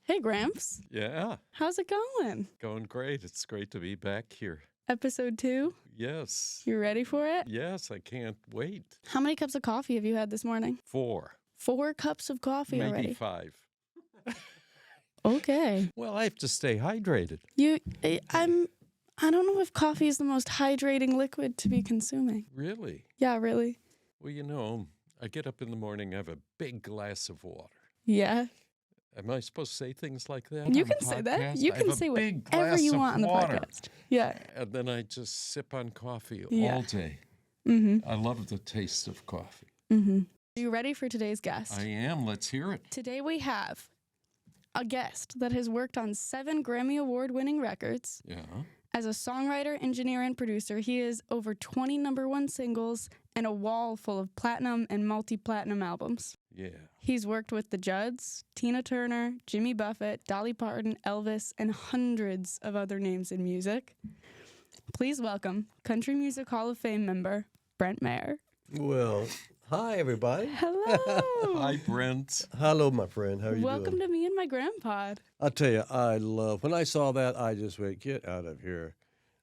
Hey, Gramps. Yeah, How's it going? going great. It's great to be back here. Episode 2? Yes. You ready for it? Yes, I can't wait. How many cups of coffee have you had this morning? 4, 4 cups of coffee maybe already. 5. Okay. Well, I have to stay hydrated. I don't know if coffee is the most hydrating liquid to be consuming. Really? Yeah, really? Well, I get up in the morning, I have a big glass of water. Yeah. Am I supposed to say things like that? You on can the say that. podcast? You I can have a say big whatever glass you of want on the water. podcast. Yeah. And then I just sip on coffee Yeah. all day. Mm-hmm. I love the taste of coffee. Mm-hmm. Are you ready for today's guest? I am. Let's hear it. Today we have a guest that has worked on 7 Grammy Award-winning records. Yeah. As a songwriter, engineer, and producer, he has over 20 #1 singles and a wall full of platinum and multi-platinum albums. Yeah. He's worked with the Judds, Tina Turner, Jimmy Buffett, Dolly Parton, Elvis, and hundreds of other names in music. Please welcome Country Music Hall of Fame member, Brent Maher. Well, hi, everybody. Hello. Hi, Brent. Hello, my friend. How are you Welcome doing? to me and my grandpa. I'll tell you, when I saw that, I just went, get out of here.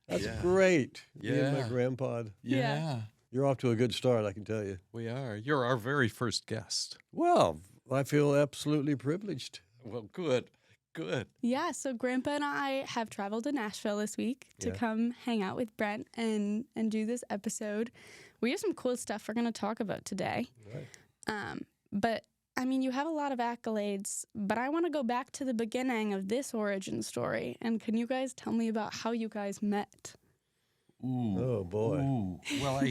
That's Yeah. great. Me and Yeah. my grandpa. Yeah. You're off to a good start, I can tell you. We are. You're our very first guest. Well, I feel absolutely privileged. Well, good. Good. Yeah, so Grandpa and I have traveled to Nashville this week to Yeah. come hang out with Brent and do this episode. We have some cool stuff we're going to talk about today. Right. But, I mean, you have a lot of accolades, but I want to go back to the beginning of this origin story. And can you guys tell me about how you guys met? Ooh. Oh, boy. Ooh. Well,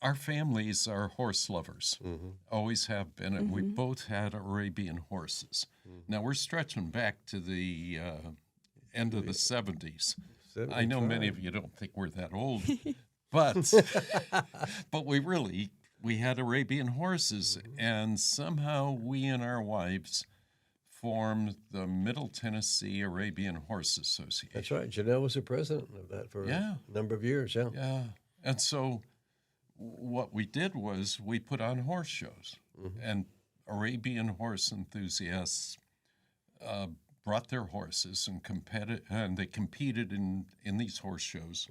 our families are horse lovers. Mm-hmm. Always have been, and we both had Arabian horses. Now we're stretching back to the end of the 70s. I know many of you don't think we're that old, but we had Arabian horses, and somehow we and our wives formed the Middle Tennessee Arabian Horse Association. That's right. Janelle was the president of that for a number of years, yeah. Yeah, and so what we did was we put on horse shows, and Arabian horse enthusiasts brought their horses and they competed in these horse shows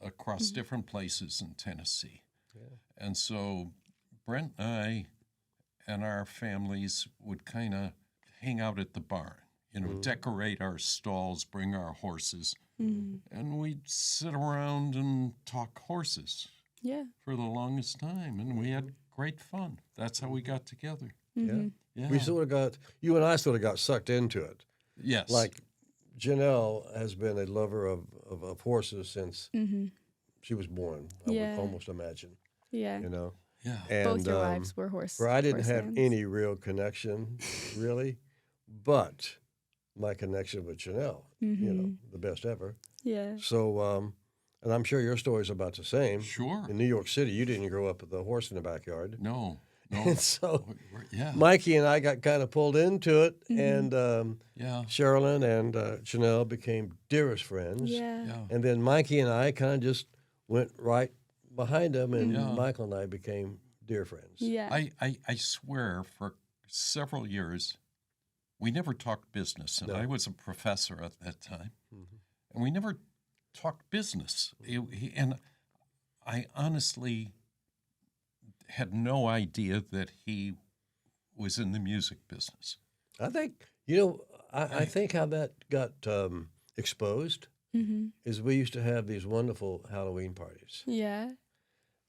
across different places in Tennessee. Yeah. And so Brent and I and our families would kind of hang out at the barn, decorate our stalls, bring our horses, and we'd sit around and talk horses. Yeah. For the longest time, and we had great fun. That's how we got together. Mm-hmm. Yeah. You and I sort of got sucked into it. Yes. Like, Janelle has been a lover of horses since she was born, I would almost imagine. Yeah. You know? Yeah. And, Both your wives were horse. where I didn't horse have fans. any real connection, really, but my connection with Janelle, the best ever. Yeah. So, and I'm sure your story's about the same. Sure. In New York City, you didn't grow up with a horse in the backyard. No. And so Yeah. Mikey and I got kind of pulled into it, and Yeah. Sherilyn and Janelle became dearest friends. Yeah. Yeah. And then Mikey and I kind of just went right behind them, and Yeah. Michael and I became dear friends. Yeah. I swear for several years, we never talked business, and No. I was a professor at that time, and we never talked business. And I honestly had no idea that he was in the music business. I think, I think how that got exposed is we used to have these wonderful Halloween parties. Yeah.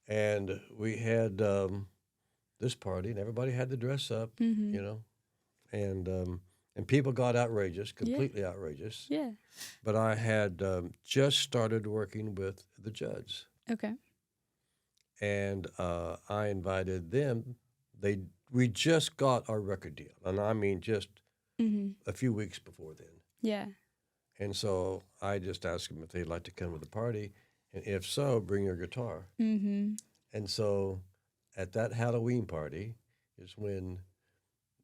And we had this party, and everybody had to dress up, and people got outrageous, completely outrageous. Yeah. But I had just started working with the Judds, Okay. and I invited them. We just got our record deal, and I mean just a few weeks before then. Yeah. And so I just asked them if they'd like to come to the party, and if so, bring your guitar. Mm-hmm. And so at that Halloween party is when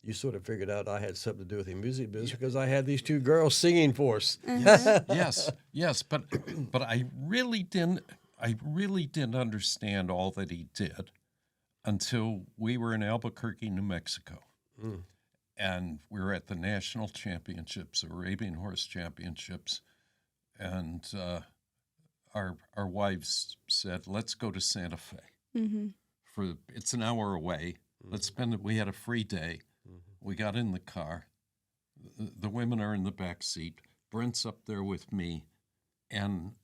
you sort of figured out I had something to do with the music business because I had these 2 girls singing for us. Yes, but I really didn't understand all that he did until we were in Albuquerque, New Mexico. and we were at the national championships, Arabian Horse Championships, and our wives said, "Let's go to Santa Fe. It's an hour away. Let's spend it." We had a free day. We got in the car. The women are in the back seat. Brent's up there with me, and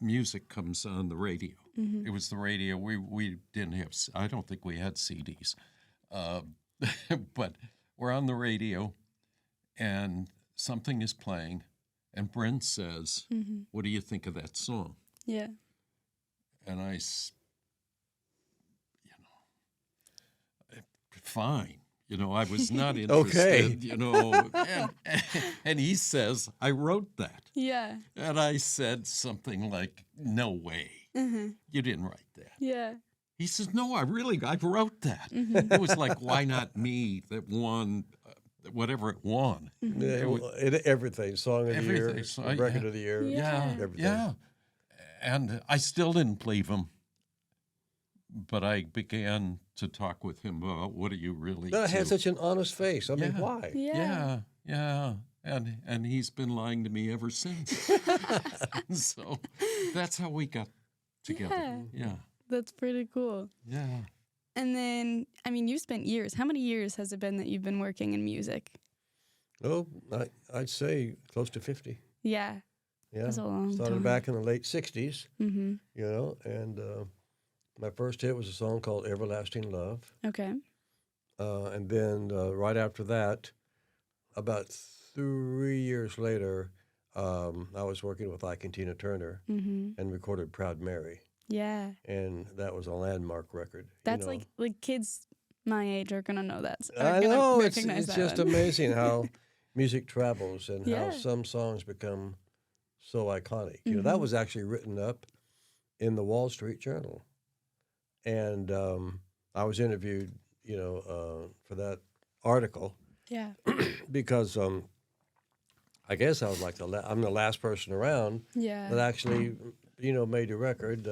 music comes on the radio. It was the radio. We didn't have. I don't think we had CDs, but we're on the radio, and something is playing, and Brent says, "What do you think of that song?" Yeah. And fine. I was not interested, Okay. and he says, "I wrote that." Yeah. And I said something like, "No way. You didn't write that." Yeah. He says, "No, I wrote that." It was like, why not me that won, whatever it won. Everything, song of the year, record of the year. Yeah, everything. yeah. And I still didn't believe him. But I began to talk with him about, what do you really do? But I had such an honest face. I mean, Yeah. why? Yeah. And he's been lying to me ever since. So that's how we got together. Yeah. That's pretty cool. Yeah. And then, I mean, you spent years. How many years has it been that you've been working in music? Oh, I'd say close to 50. Yeah. Yeah. That's a long Started time. back in the late 60s, and my first hit was a song called Everlasting Love. Okay. And then right after that, about 3 years later, I was working with Ike and Tina Turner and recorded Proud Mary. Yeah. And that was a landmark record. That's like kids my age are gonna know that. I know, it's recognize that just one. amazing how music travels and Yeah. how some songs become so iconic. That was actually written up in the Wall Street Journal. And I was interviewed, for that article Yeah. because I guess I was like I'm the last person around Yeah. that actually, made the record.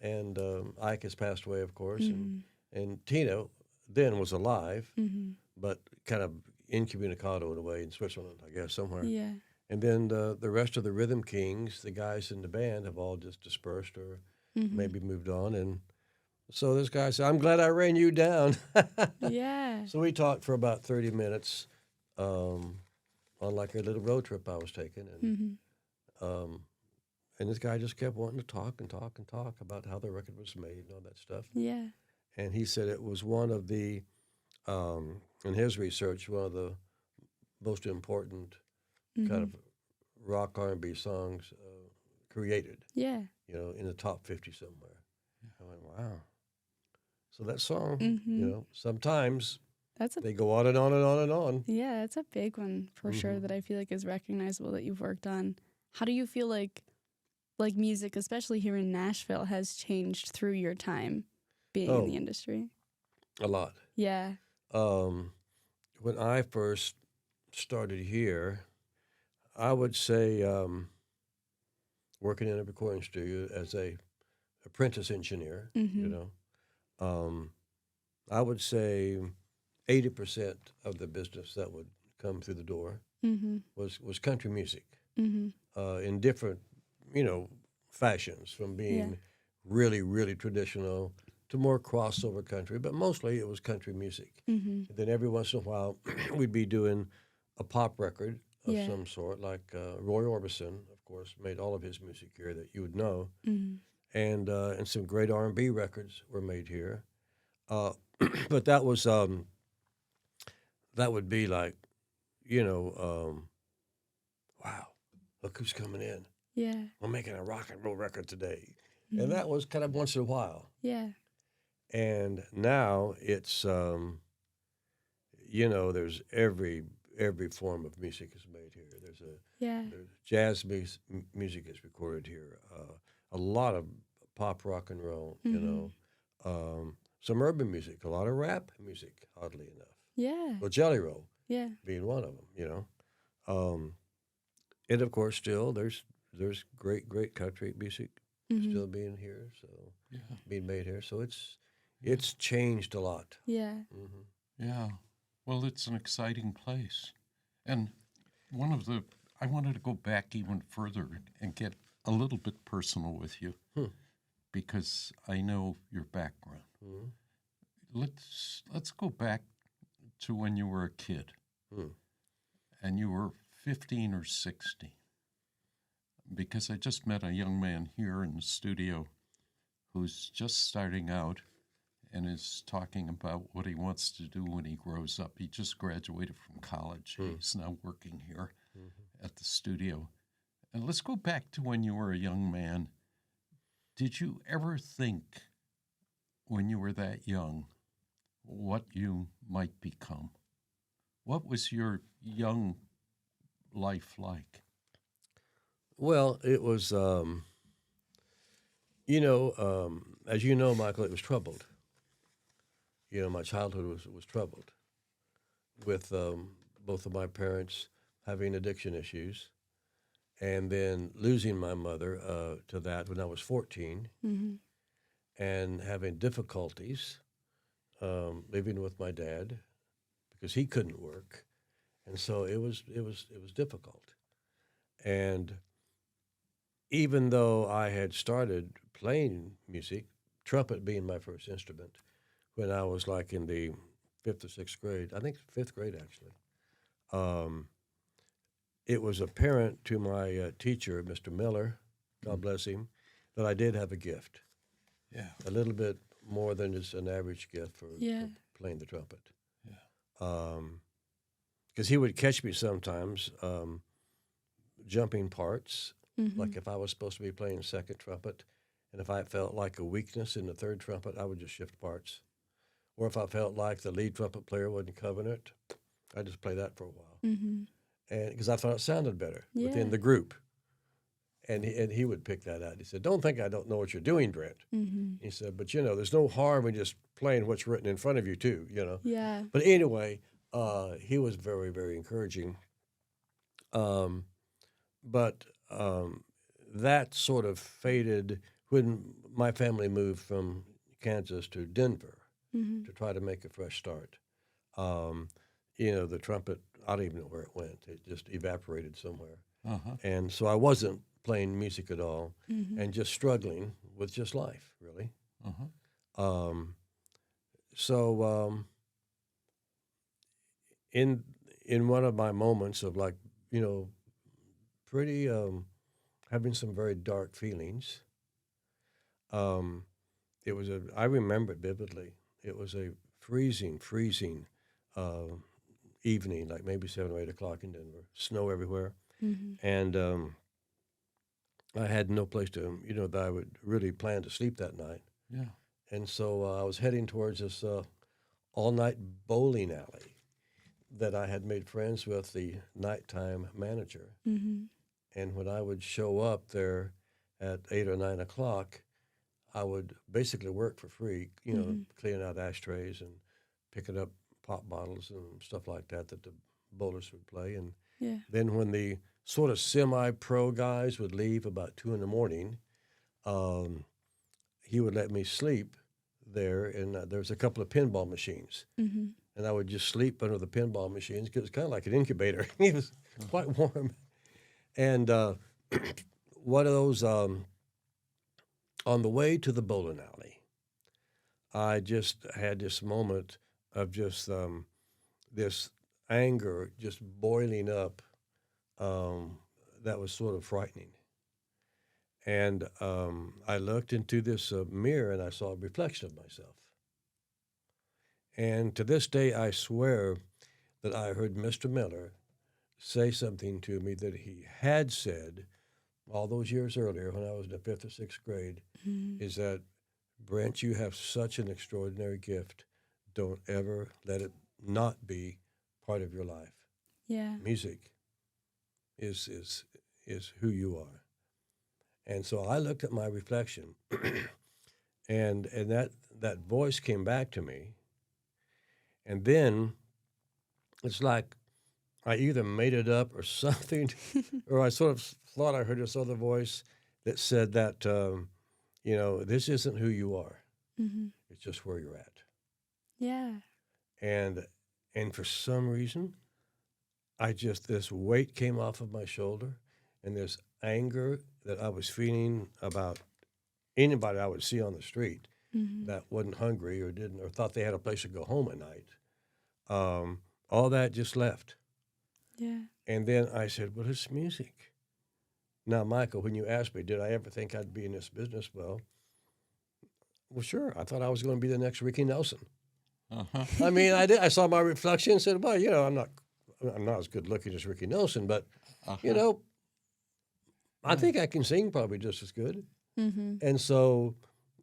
And Ike has passed away, of course, and Tina then was alive, but kind of incommunicado in a way in Switzerland, I guess, somewhere. Yeah. And then the rest of the Rhythm Kings, the guys in the band, have all just dispersed or maybe moved on. And so this guy said, "I'm glad I ran you down." Yeah. So we talked for about 30 minutes on like a little road trip I was taking. And this guy just kept wanting to talk and talk and talk about how the record was made and all that stuff. Yeah. And he said it was one of the, in his research, one of the most important kind of rock R&B songs created, Yeah. in the top 50 somewhere. I went, wow. So that song, sometimes That's they go on and on and on and on. Yeah, that's a big one for sure that I feel like is recognizable that you've worked on. How do you feel like music, especially here in Nashville, has changed through your time being in the industry? A lot. Yeah. When I first started here, I would say working in a recording studio as a apprentice engineer, I would say 80% of the business that would come through the door was country music in different, fashions, from being really, really traditional to more crossover country, but mostly it was country music. And then every once in a while, we'd be doing a pop record of some sort, like Roy Orbison, of course, made all of his music here that you would know, and some great R&B records were made here. But that was that would be like, wow, look who's coming in. Yeah. We're making a rock and roll record today. And that was kind of once in a while. Yeah. And now it's, there's every form of music is made here. There's jazz music is recorded here. A lot of pop, rock and roll, some urban music, a lot of rap music, oddly enough. Yeah. Well, Jelly Roll being one of them, and of course, still there's great country music still being here, so being made here. So it's changed a lot. Yeah. Yeah. Well, it's an exciting place. And I wanted to go back even further and get a little bit personal with you because I know your background. Let's go back to when you were a kid and you were 15 or 16. Because I just met a young man here in the studio who's just starting out and is talking about what he wants to do when he grows up. He just graduated from college. He's now working here at the studio. And let's go back to when you were a young man. Did you ever think when you were that young what you might become? What was your young life like? Well, it was, as you know, Michael, it was troubled. My childhood was troubled with both of my parents having addiction issues and then losing my mother to that when I was 14 and having difficulties living with my dad because he couldn't work. And so it was difficult. And even though I had started playing music, trumpet being my first instrument, when I was like in the 5th or 6th grade, I think 5th grade actually, it was apparent to my teacher, Mr. Miller, God bless him, that I did have a gift. Yeah. A little bit more than just an average gift for playing the trumpet. Yeah. Because he would catch me sometimes jumping parts, like if I was supposed to be playing second trumpet, and if I felt like a weakness in the third trumpet, I would just shift parts. Or if I felt like the lead trumpet player wasn't covering it, I'd just play that for a while. And because I thought it sounded better within the group. And he would pick that out. He said, "Don't think I don't know what you're doing, Brent." He said, "But, there's no harm in just playing what's written in front of you, too, Yeah. But anyway, he was very, very encouraging. But that sort of faded when my family moved from Kansas to Denver to try to make a fresh start. The trumpet, I don't even know where it went. It just evaporated somewhere. And so I wasn't playing music at all and just struggling with just life, really. In one of my moments of pretty having some very dark feelings, I remember it vividly. It was a freezing evening, like maybe 7 or 8 o'clock in Denver, snow everywhere. And I had no place to, that I would really plan to sleep that night. Yeah. And so I was heading towards this all-night bowling alley that I had made friends with the nighttime manager. And when I would show up there at 8 or 9 o'clock, I would basically work for free, cleaning out ashtrays and picking up pop bottles and stuff like that the bowlers would play. And then when the sort of semi-pro guys would leave about 2 in the morning, he would let me sleep there. And there was a couple of pinball machines. And I would just sleep under the pinball machines because it was kind of like an incubator. It was quite warm. And one of those, on the way to the bowling alley, I just had this moment of just this anger just boiling up that was sort of frightening. And I looked into this mirror and I saw a reflection of myself. And to this day, I swear that I heard Mr. Miller say something to me that he had said all those years earlier when I was in the 5th or 6th grade, is that, "Brent, you have such an extraordinary gift. Don't ever let it not be part of your life. Yeah. Music is who you are." And so I looked at my reflection, and that voice came back to me. And then it's like I either made it up or something, or I sort of thought I heard this other voice that said that, this isn't who you are. It's just where you're at. Yeah. And And for some reason, this weight came off of my shoulder, and this anger that I was feeling about anybody I would see on the street that wasn't hungry or thought they had a place to go home at night. All that just left. Yeah. And then I said, well, it's music. Now, Michael, when you asked me, did I ever think I'd be in this business? Well, sure. I thought I was going to be the next Ricky Nelson. I mean, I did. I saw my reflection and said, well, I'm not as good looking as Ricky Nelson, but, I think I can sing probably just as good. And so,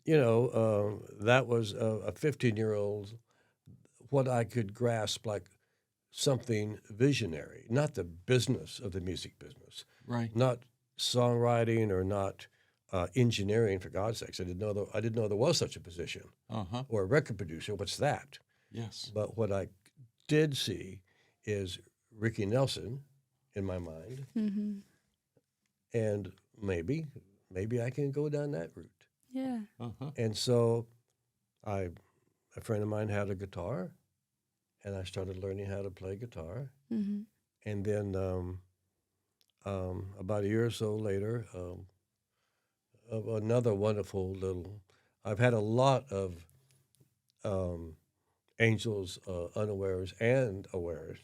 that was a 15-year-old, what I could grasp like something visionary, not the business of the music business. Right. Not songwriting or not engineering, for God's sakes. I didn't know there was such a position. Or a record producer. What's that? Yes. But what I did see is Ricky Nelson in my mind, and maybe I can go down that route. Yeah. And so, a friend of mine had a guitar, and I started learning how to play guitar. And then about a year or so later, another wonderful I've had a lot of angels, unawares and awares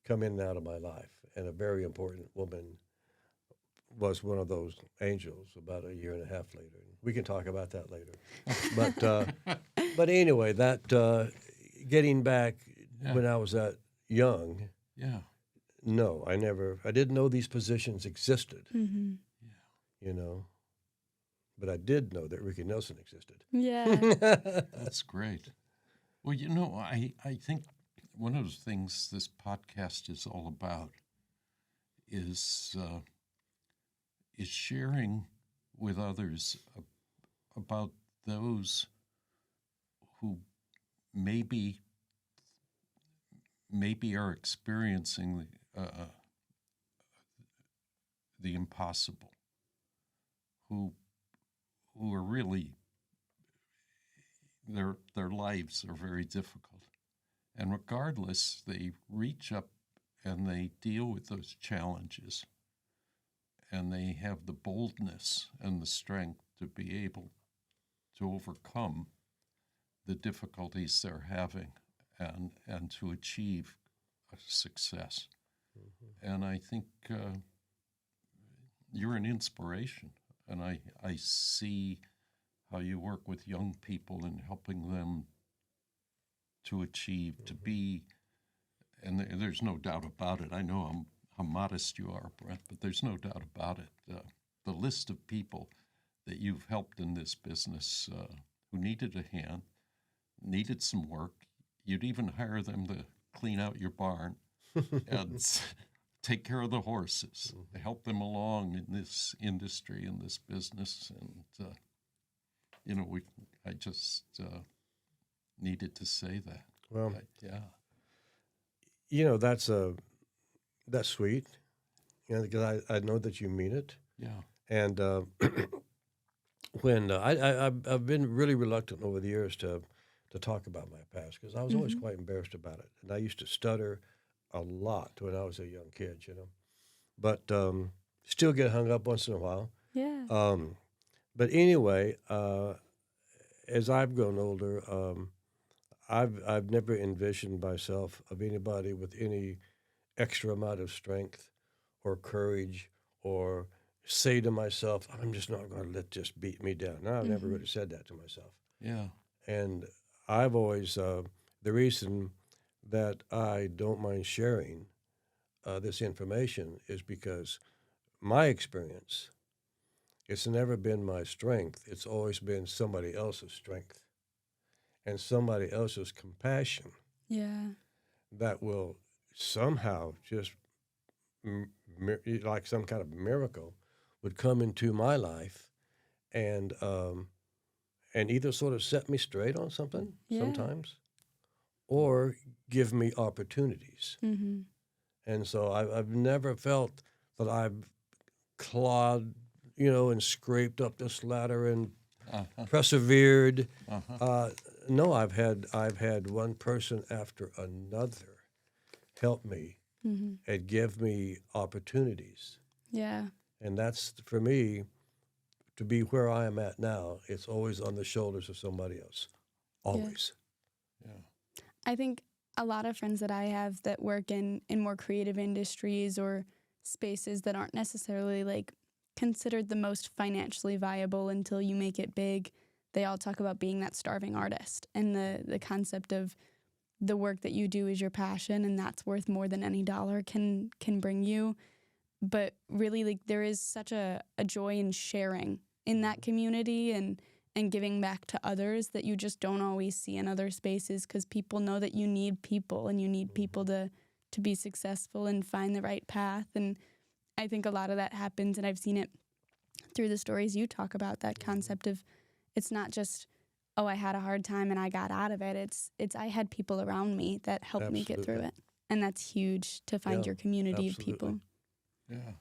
come in and out of my life. And a very important woman was one of those angels about a year and a half later. We can talk about that later. But anyway, that getting back when I was that young, no, I didn't know these positions existed, but I did know that Ricky Nelson existed. Yeah. That's great. Well, I think one of the things this podcast is all about is sharing with others about those who maybe are experiencing the impossible, who are really their lives are very difficult, and regardless, they reach up and they deal with those challenges, and they have the boldness and the strength to be able to overcome the difficulties they're having and to achieve success. And I think you're an inspiration, and I see how you work with young people and helping them to achieve, to be, and there's no doubt about it. I know how modest you are, Brent, but there's no doubt about it. The list of people that you've helped in this business who needed a hand, needed some work, you'd even hire them to clean out your barn and take care of the horses, help them along in this industry, in this business. And, I just needed to say that. Well, yeah. That's sweet, because I know that you mean it. Yeah. And when I've been really reluctant over the years to talk about my past, because I was always quite embarrassed about it. And I used to stutter a lot when I was a young kid, but still get hung up once in a while. Yeah. But anyway, as I've grown older, I've never envisioned myself of anybody with any extra amount of strength or courage, or say to myself, I'm just not going to let this beat me down. No, I've never really said that to myself. Yeah. And I've always, the reason that I don't mind sharing this information is because my experience, it's never been my strength. It's always been somebody else's strength and somebody else's compassion. Yeah. That will somehow just, like some kind of miracle, would come into my life and either sort of set me straight on something sometimes, or give me opportunities. And so I've never felt that I've clawed, and scraped up this ladder and persevered. No, I've had one person after another help me and give me opportunities. Yeah. And that's, for me, to be where I am at now, it's always on the shoulders of somebody else. Always. Yeah. I think a lot of friends that I have that work in more creative industries or spaces that aren't necessarily like considered the most financially viable until you make it big, they all talk about being that starving artist and the concept of the work that you do is your passion and that's worth more than any dollar can bring you. But really, like, there is such a joy in sharing in that community and giving back to others that you just don't always see in other spaces, because people know that you need people and you need people to be successful and find the right path. And I think a lot of that happens, and I've seen it through the stories you talk about, that concept of it's not just, oh, I had a hard time and I got out of it. It's I had people around me that helped me get through it. And that's huge, to find your community of people. Yeah.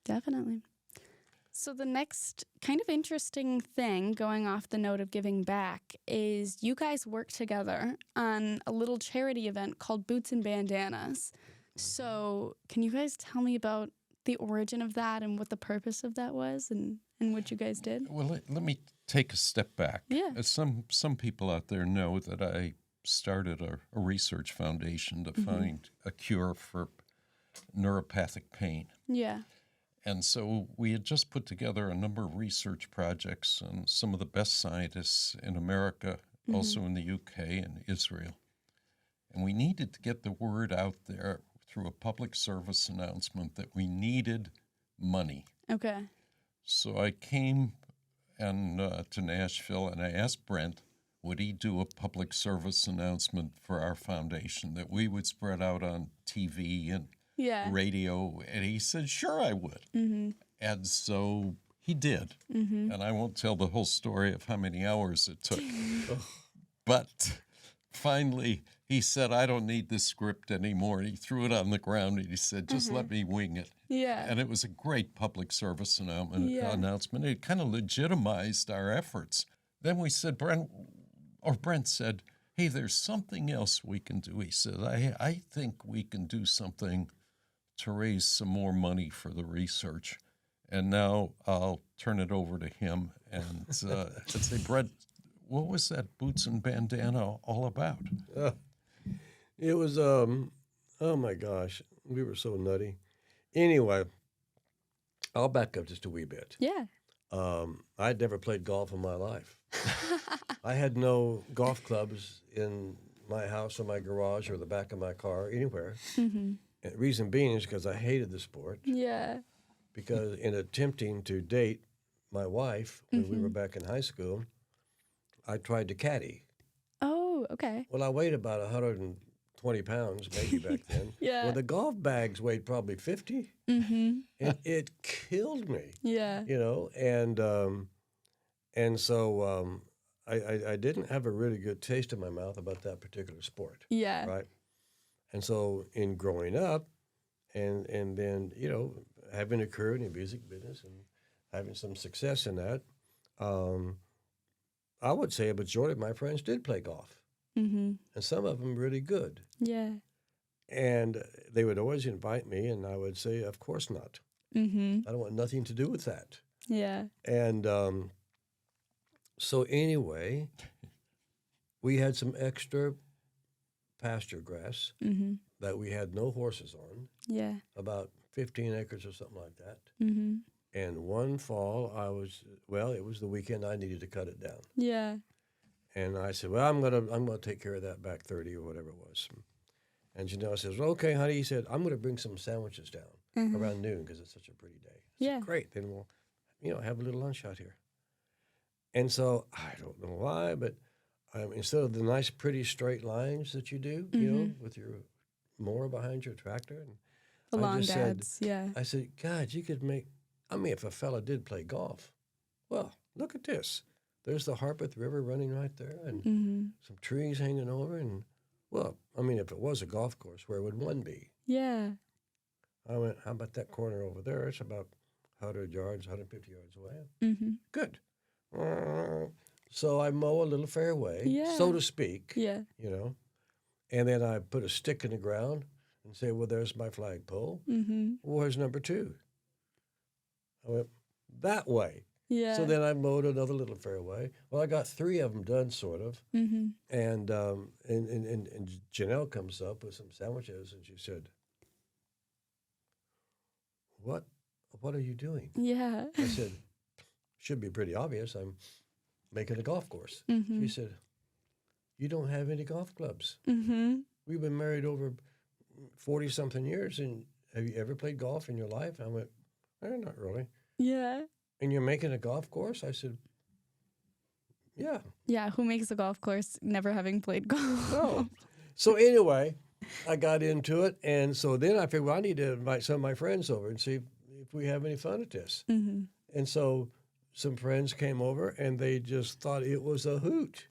Definitely. So the next kind of interesting thing, going off the note of giving back, is you guys work together on a little charity event called Boots and Bandanas. So can you guys tell me about the origin of that and what the purpose of that was and what you guys did? Well, let me take a step back. Yeah. Some people out there know that I started a research foundation to find a cure for neuropathic pain. Yeah. And so we had just put together a number of research projects on some of the best scientists in America, also in the UK and Israel. And we needed to get the word out there through a public service announcement that we needed money. Okay. So I came to Nashville and I asked Brent, would he do a public service announcement for our foundation that we would spread out on TV and radio? And he said, sure, I would. And so he did. And I won't tell the whole story of how many hours it took. But finally, he said, I don't need this script anymore. And he threw it on the ground and he said, just let me wing it. Yeah. And it was a great public service announcement. It kind of legitimized our efforts. Then we said, Brent said, hey, there's something else we can do. He said, I think we can do something to raise some more money for the research. And now I'll turn it over to him and say, Brent, what was that Boots and Bandana all about? It was, oh my gosh, we were so nutty. Anyway, I'll back up just a wee bit. Yeah. I'd never played golf in my life. I had no golf clubs in my house or my garage or the back of my car, anywhere. And the reason being is because I hated the sport. Yeah. Because in attempting to date my wife when we were back in high school, I tried to caddy. Oh, okay. Well, I weighed about 120 pounds, maybe back then. Yeah. Well, the golf bags weighed probably 50. And it killed me. Yeah. You know, and so I didn't have a really good taste in my mouth about that particular sport. Yeah. Right. And so in growing up and then, you know, having a career in the music business and having some success in that, I would say a majority of my friends did play golf. And some of them really good. Yeah. And they would always invite me, and I would say, of course not. I don't want nothing to do with that. Yeah. And so anyway, we had some extra pasture grass that we had no horses on. Yeah. About 15 acres or something like that. And one fall, it was the weekend I needed to cut it down. Yeah. And I said, well, I'm gonna take care of that back 30 or whatever it was. And Janelle says, well, okay, honey. He said, I'm going to bring some sandwiches down around noon because it's such a pretty day. I said, great. Then we'll, have a little lunch out here. And so I don't know why, but instead of the nice, pretty straight lines that you do, with your mower behind your tractor. And the lawn dads, I said, God, you could make, if a fella did play golf, well, look at this. There's the Harpeth River running right there and some trees hanging over. And, well, if it was a golf course, where would one be? Yeah. I went, how about that corner over there? It's about 100 yards, 150 yards away. Good. So I mow a little fairway, Yeah. so to speak, Yeah. you know, and then I put a stick in the ground and say, well, there's my flagpole. Mm-hmm. Where's number 2? I went that way. Yeah. So then I mowed another little fairway. Well, I got 3 of them done, sort of. Mm-hmm. And Janelle comes up with some sandwiches, and she said, What are you doing? Yeah. I said, should be pretty obvious. I'm making a golf course. Mm-hmm. She said, you don't have any golf clubs. Mm-hmm. We've been married over 40-something years, and have you ever played golf in your life? I went, not really. Yeah. And you're making a golf course? I said, yeah. Yeah. Who makes a golf course never having played golf? No. So anyway, I got into it, and so then I figured, well, I need to invite some of my friends over and see if we have any fun at this. Mm-hmm. And so some friends came over, and they just thought it was a hoot,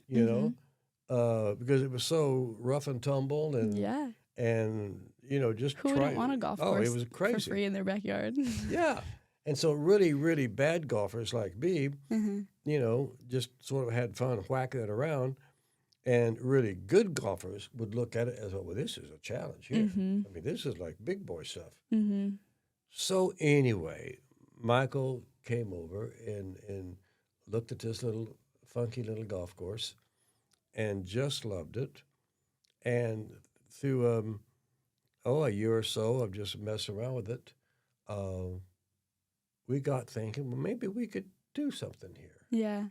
you know, because it was so rough and tumble, and Yeah. and you know, just Who wouldn't want a golf course it was crazy for free in their backyard? Yeah. And so really, really bad golfers like me, Mm-hmm. you know, just sort of had fun whacking it around. And really good golfers would look at it as, well, this is a challenge here. Mm-hmm. I mean, this is like big boy stuff. Mm-hmm. So anyway, Michael came over and looked at this little funky little golf course and just loved it. And through, a year or so of just messing around with it, we got thinking, well, maybe we could do something here. Yeah.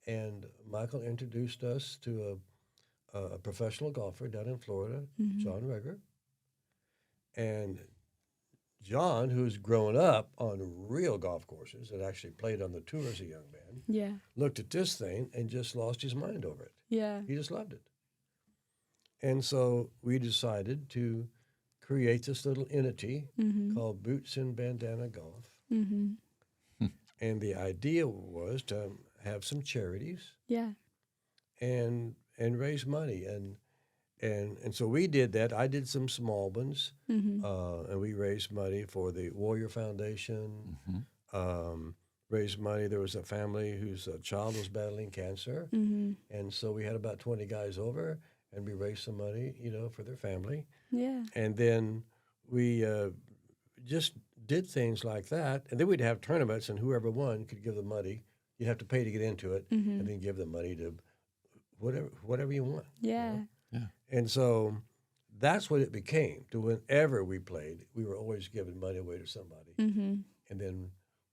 And Michael introduced us to a professional golfer down in Florida, John Rigger. And John, who's grown up on real golf courses and actually played on the tour as a young man, Yeah. looked at this thing and just lost his mind over it. Yeah. He just loved it. And so we decided to create this little entity called Boots and Bandana Golf. Mm-hmm. And the idea was to have some charities Yeah. and raise money. And so we did that. I did some small ones, Mm-hmm. and we raised money for the Warrior Foundation, raised money. There was a family whose child was battling cancer, Mm-hmm. and so we had about 20 guys over, and we raised some money, you know, for their family. Yeah. And then we just did things like that. And then we'd have tournaments, and whoever won could give the money. You'd have to pay to get into it, and then give the money to whatever you want. Yeah. You know? And so that's what it became. To whenever we played, we were always giving money away to somebody. Mm-hmm. And then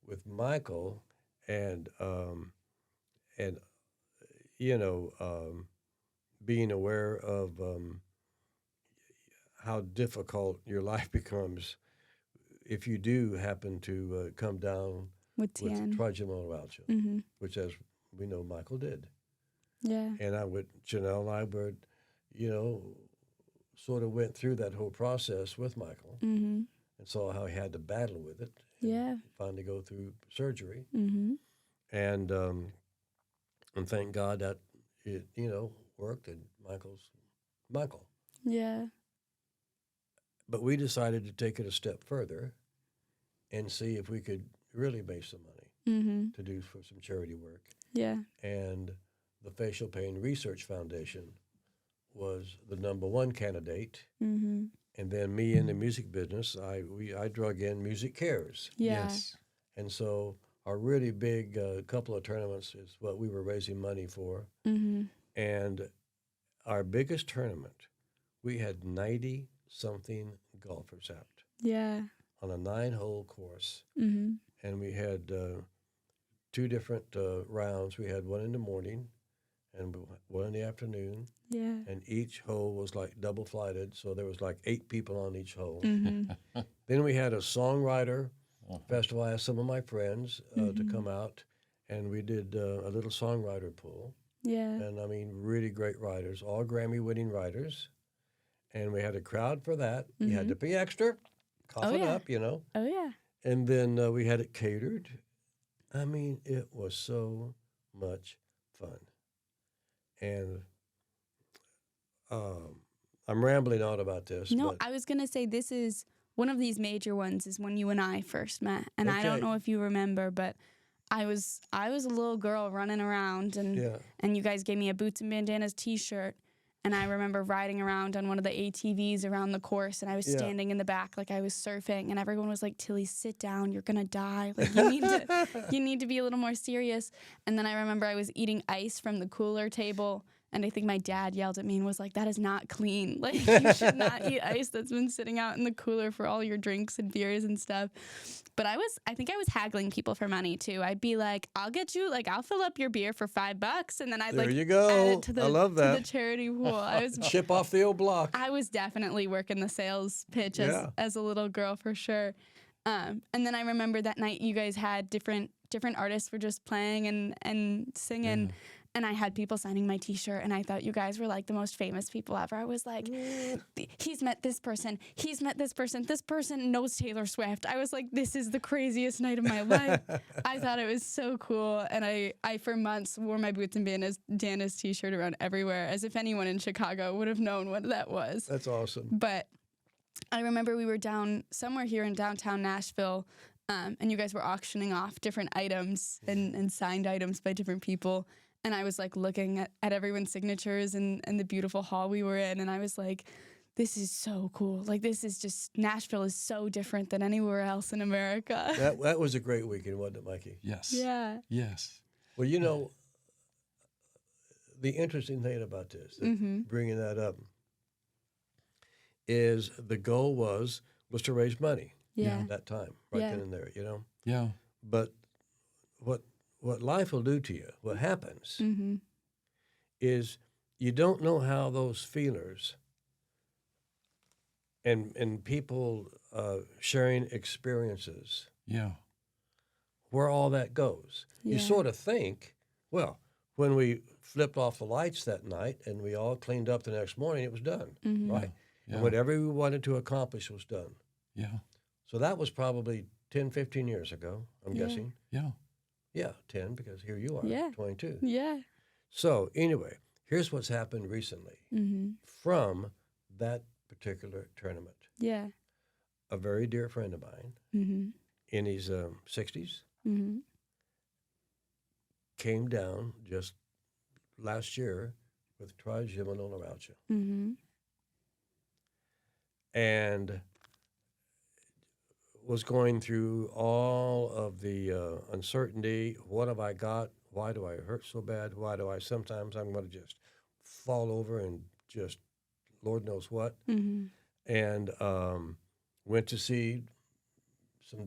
with Michael and being aware of how difficult your life becomes if you do happen to come down With TN. trigeminal neuralgia, Mm-hmm. which, as we know, Michael did. Yeah. And Janelle and I would, you know, sort of went through that whole process with Michael Mm-hmm. and saw how he had to battle with it. And Yeah. finally go through surgery. Mm-hmm. And thank God that it, you know, worked, and Michael. Yeah. But we decided to take it a step further and see if we could really make some money Mm-hmm. to do for some charity work. Yeah. And the Facial Pain Research Foundation was the #1 candidate. Mm-hmm. And then me in the music business, I drug in Music Cares. Yeah. Yes. And so our really big couple of tournaments is what we were raising money for. Mm-hmm. And our biggest tournament, we had 90-something golfers out Yeah. on a 9-hole course. Mm-hmm. And we had 2 different rounds. We had one in the morning and one in the afternoon. Yeah. And each hole was like double flighted, so there was like 8 people on each hole. Mm-hmm. Then we had a songwriter festival. I asked some of my friends to come out, and we did a little songwriter pool. Yeah. And I mean, really great writers, all Grammy-winning writers. And we had a crowd for that. You had to pay extra, cough it yeah. up, you know. Oh yeah. And then we had it catered. I mean, it was so much fun. And I'm rambling on about this. No, but I was gonna say this is one of these major ones is when you and I first met, and I don't Okay. know if you remember, but I was a little girl running around, and you guys gave me a Boots and Bandanas T-shirt. And I remember riding around on one of the ATVs around the course, and I was standing in the back like I was surfing, and everyone was like, "Tilly, sit down. You're gonna die. Like you need to be a little more serious." And then I remember I was eating ice from the cooler table, and I think my dad yelled at me and was like, "That is not clean. Like you should not eat ice that's been sitting out in the cooler for all your drinks and beers and stuff." But I think I was haggling people for money too. I'd be like, "I'll get you, like, I'll fill up your beer for $5," and then I'd there like you go. add it to the, I love that. to the charity pool. I was Ship off the old block. I was definitely working the sales pitch as a little girl for sure. And then I remember that night you guys had different artists were just playing and singing. And I had people signing my T-shirt, and I thought you guys were like the most famous people ever. I was like, he's met this person, this person knows Taylor Swift. I was like, this is the craziest night of my life. I thought it was so cool, and I for months wore my Boots and Bandanas T-shirt around everywhere, as if anyone in Chicago would have known what that was. That's awesome. But I remember we were down somewhere here in downtown Nashville, and you guys were auctioning off different items and signed items by different people. And I was like looking at everyone's signatures and the beautiful hall we were in. And I was like, this is so cool. Like, this is just, Nashville is so different than anywhere else in America. That was a great weekend, wasn't it, Mikey? Yes. Yeah. Yes. Well, you know, the interesting thing about this, bringing that up, is the goal was to raise money. Yeah. At that time, right then and there, you know? Yeah. But what life will do to you, what happens, is you don't know how those feelers and people sharing experiences, where all that goes. Yeah. You sort of think, well, when we flipped off the lights that night and we all cleaned up the next morning, it was done, right? Yeah. And whatever we wanted to accomplish was done. Yeah. So that was probably 10, 15 years ago, I'm guessing. Yeah. Yeah, 10, because here you are, 22. Yeah. So anyway, here's what's happened recently from that particular tournament. Yeah. A very dear friend of mine in his 60s came down just last year with trigeminal neuralgia. And was going through all of the uncertainty. What have I got? Why do I hurt so bad? Why do I sometimes I'm going to just fall over and just Lord knows what. And went to see some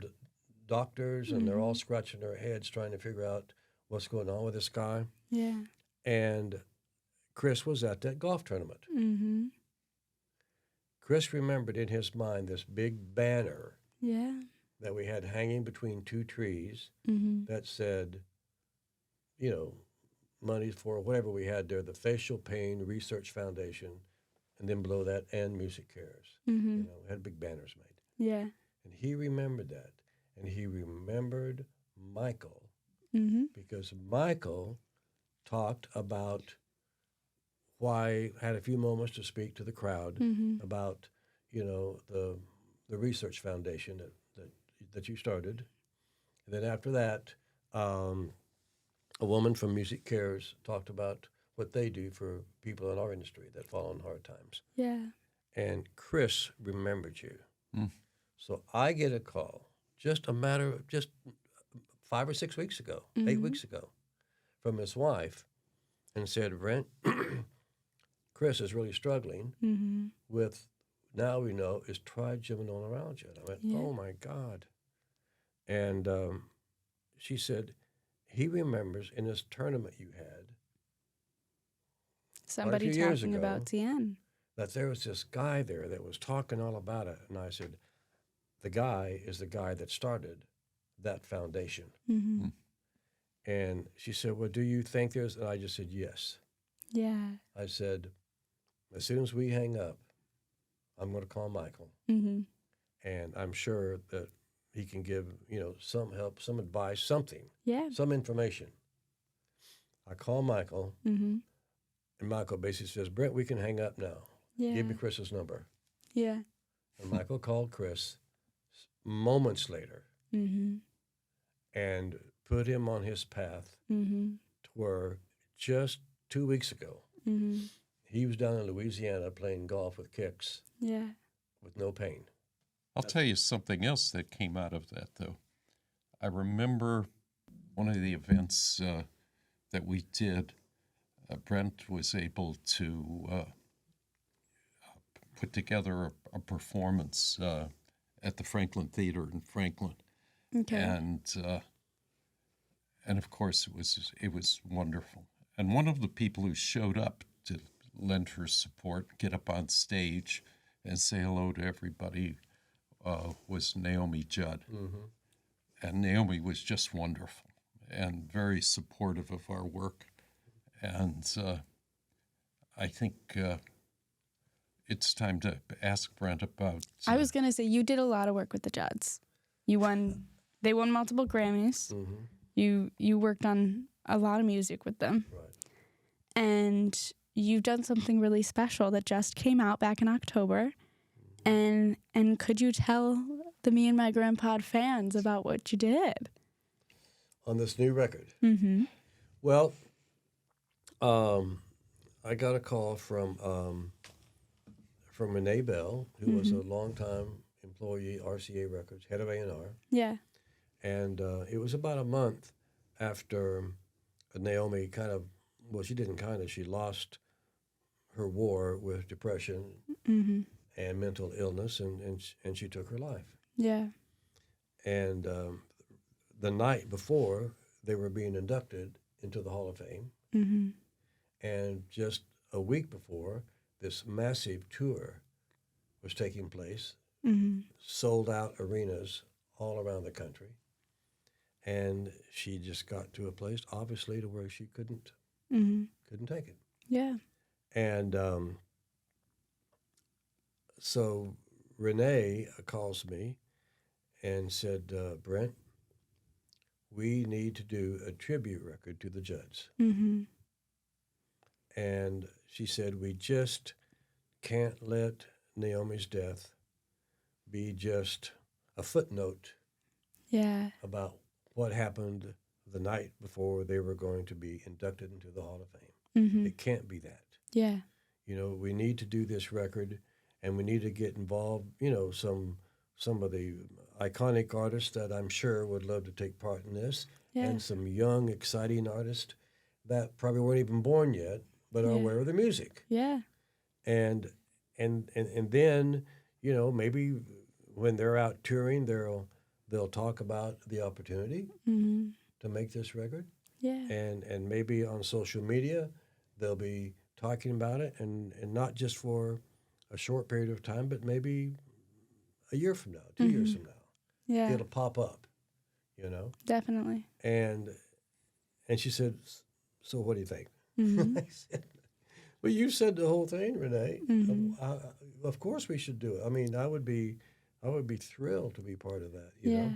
doctors, and they're all scratching their heads trying to figure out what's going on with this guy. Yeah. And Chris was at that golf tournament. Chris remembered in his mind this big banner that we had hanging between two trees that said, you know, money for whatever we had there, the Facial Pain Research Foundation, and then below that, and Music Cares. You know, had big banners made. Yeah. And he remembered that. And he remembered Michael because Michael talked about why, had a few moments to speak to the crowd about, you know, the research foundation that you started. And then after that, a woman from Music Cares talked about what they do for people in our industry that fall in hard times. Yeah. And Chris remembered you. So I get a call just 5 or 6 weeks ago, 8 weeks ago, from his wife and said, Brent, Chris is really struggling with, now we know, is trigeminal neuralgia. And I went, oh my God. And she said, he remembers in this tournament you had somebody talking about TN. That there was this guy there that was talking all about it. And I said, the guy is the guy that started that foundation. And she said, well, do you think there's, and I just said, yes. Yeah. I said, as soon as we hang up, I'm going to call Michael. And I'm sure that he can give, you know, some help, some advice, something, some information. I call Michael, and Michael basically says, Brent, we can hang up now. Give me Chris's number. Yeah. And Michael called Chris moments later and put him on his path Mm-hmm. to where just 2 weeks ago, Mm-hmm. he was down in Louisiana playing golf with kicks Yeah. with no pain. I'll tell you something else that came out of that, though. I remember one of the events that we did, Brent was able to put together a performance at the Franklin Theater in Franklin. Okay. And of course, it was wonderful. And one of the people who showed up to lend her support, get up on stage, and say hello to everybody was Naomi Judd. Mm-hmm. And Naomi was just wonderful and very supportive of our work. And I think it's time to ask Brent about... I was going to say, you did a lot of work with the Judds. They won multiple Grammys. Mm-hmm. You worked on a lot of music with them. Right. And you've done something really special that just came out back in October. And could you tell the Me and My Grandpa fans about what you did? On this new record? Mm-hmm. Well, I got a call from Renee Bell, who was a longtime employee, RCA Records, head of A&R. Yeah. And it was about a month after Naomi she lost her war with depression and mental illness, and she took her life. Yeah. And the night before, they were being inducted into the Hall of Fame. Mm-hmm. And just a week before, this massive tour was taking place, sold out arenas all around the country. And she just got to a place, obviously, to where she couldn't take it. Yeah. And so Renee calls me and said, Brent, we need to do a tribute record to the Judds. Mm-hmm. And she said, we just can't let Naomi's death be just a footnote Yeah. about what happened the night before they were going to be inducted into the Hall of Fame. Mm-hmm. It can't be that. Yeah. You know, we need to do this record, and we need to get involved, some of the iconic artists that I'm sure would love to take part in this, Yeah. and some young, exciting artists that probably weren't even born yet, but are aware of the music. Yeah. And then, maybe when they're out touring, they'll talk about the opportunity to make this record. Yeah. And maybe on social media, they'll be talking about it, and not just for a short period of time, but maybe a year from now, 2 years from now. Yeah. It'll pop up, Definitely. And she said, so what do you think? Mm-hmm. I said, well, you said the whole thing, Renee. Of course we should do it. I mean, I would be thrilled to be part of that, you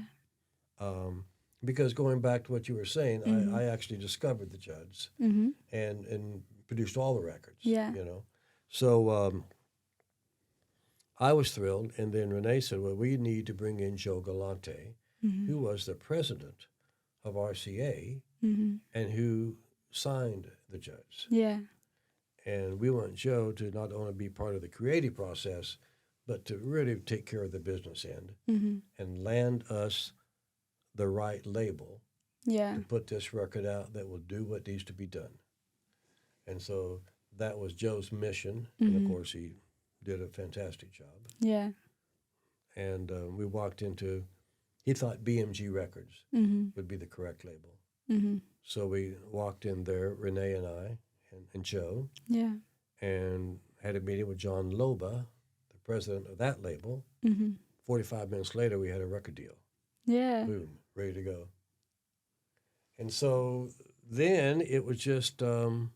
know? Because going back to what you were saying, I actually discovered the Judds and produced all the records, So I was thrilled, and then Renee said, well, we need to bring in Joe Galante, who was the president of RCA and who signed the Judds. Yeah. And we want Joe to not only be part of the creative process, but to really take care of the business end and land us the right label Yeah. to put this record out that will do what needs to be done. And so that was Joe's mission, and of course he did a fantastic job. Yeah. And we walked into, he thought BMG Records would be the correct label. So we walked in there, Renee and I, and Joe, and had a meeting with John Loba, the president of that label. 45 minutes later, we had a record deal. Yeah. Boom, ready to go. And so then it was just a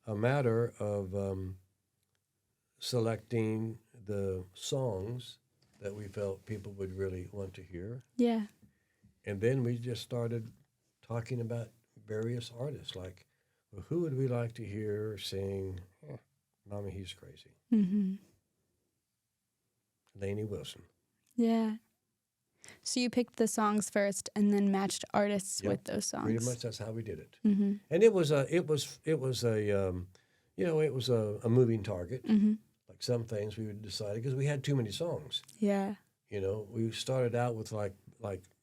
matter of selecting the songs that we felt people would really want to hear. Yeah. And then we just started talking about various artists, like, well, who would we like to hear sing Mama, He's Crazy? Lainey Wilson. Yeah. So you picked the songs first and then matched artists Yep. with those songs. Pretty much that's how we did it. Mm-hmm. And it was a moving target. Mm-hmm. Like some things we would decide because we had too many songs. Yeah. You know, we started out with like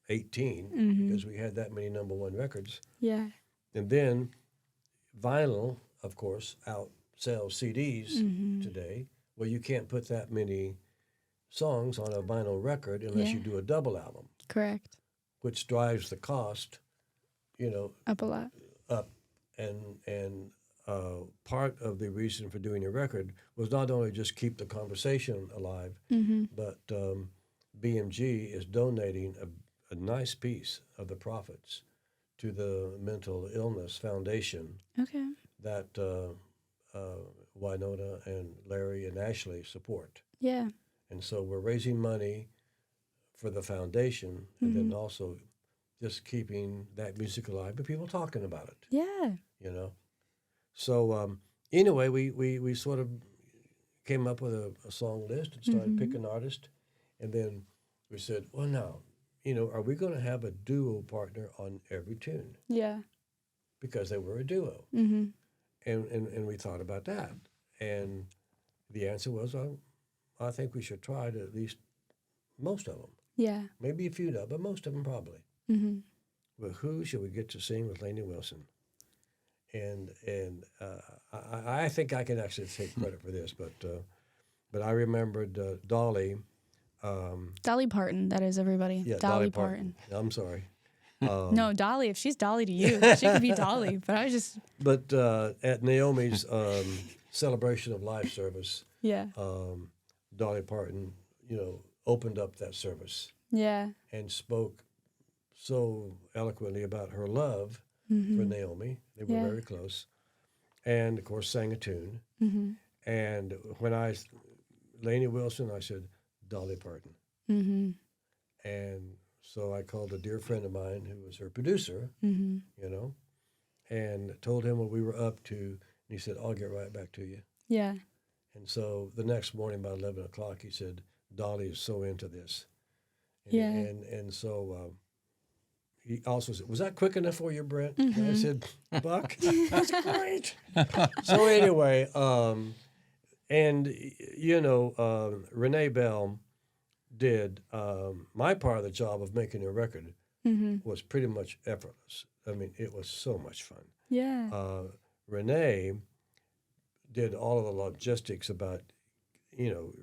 18 Mm-hmm. because we had that many number one records. Yeah. And then vinyl, of course, outsells CDs Mm-hmm. today. Well, you can't put that many songs on a vinyl record unless you Yeah. do a double album, Correct. which drives the cost, Up a lot. up. And part of the reason for doing a record was not only just keep the conversation alive, Mm-hmm. but BMG is donating a nice piece of the profits to the Mental Illness Foundation Okay. that Winona and Larry and Ashley support. Yeah. And so we're raising money for the foundation and then also just keeping that music alive, but people talking about it, Yeah. you know. So anyway, we sort of came up with a song list and started picking artists. And then we said, well, now, are we going to have a duo partner on every tune? Yeah. Because they were a duo. Mm-hmm. And we thought about that. And the answer was, I think we should try to at least most of them. Yeah. Maybe a few not, but most of them probably. Mm-hmm. Well, who should we get to sing with Lainey Wilson? And I think I can actually take credit for this, but I remembered Dolly. Dolly Parton, that is, everybody. Yeah, Dolly Parton. I'm sorry. No, Dolly. If she's Dolly to you, she could be Dolly. But I was just, But at Naomi's celebration of life service, yeah. Dolly Parton, opened up that service Yeah. and spoke so eloquently about her love for Naomi. They were Yeah. very close. And, of course, sang a tune. Mm-hmm. And when Lainey Wilson, I said, Dolly Parton. Mm-hmm. And so I called a dear friend of mine who was her producer, Mm-hmm. And told him what we were up to. And he said, I'll get right back to you. Yeah. And so the next morning, about 11 o'clock, he said, Dolly is so into this. And, Yeah. And so he also said, was that quick enough for you, Brent? Mm-hmm. And I said, Buck, that's great. So anyway, Renee Bell did my part of the job of making a record Mm-hmm. was pretty much effortless. I mean, it was so much fun. Yeah. Renee did all of the logistics about,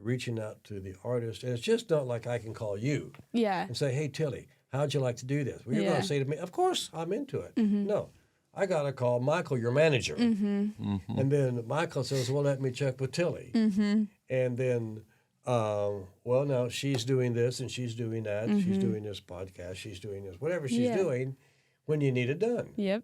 reaching out to the artist. And it's just not like I can call you Yeah. and say, hey, Tilly, how'd you like to do this? Well, you're Yeah. going to say to me, of course, I'm into it. Mm-hmm. No, I got to call Michael, your manager. Mm-hmm. And then Michael says, well, let me check with Tilly. Mm-hmm. And then, well, now she's doing this and she's doing that. She's doing this podcast. She's doing this, whatever she's Yeah. doing when you need it done. Yep.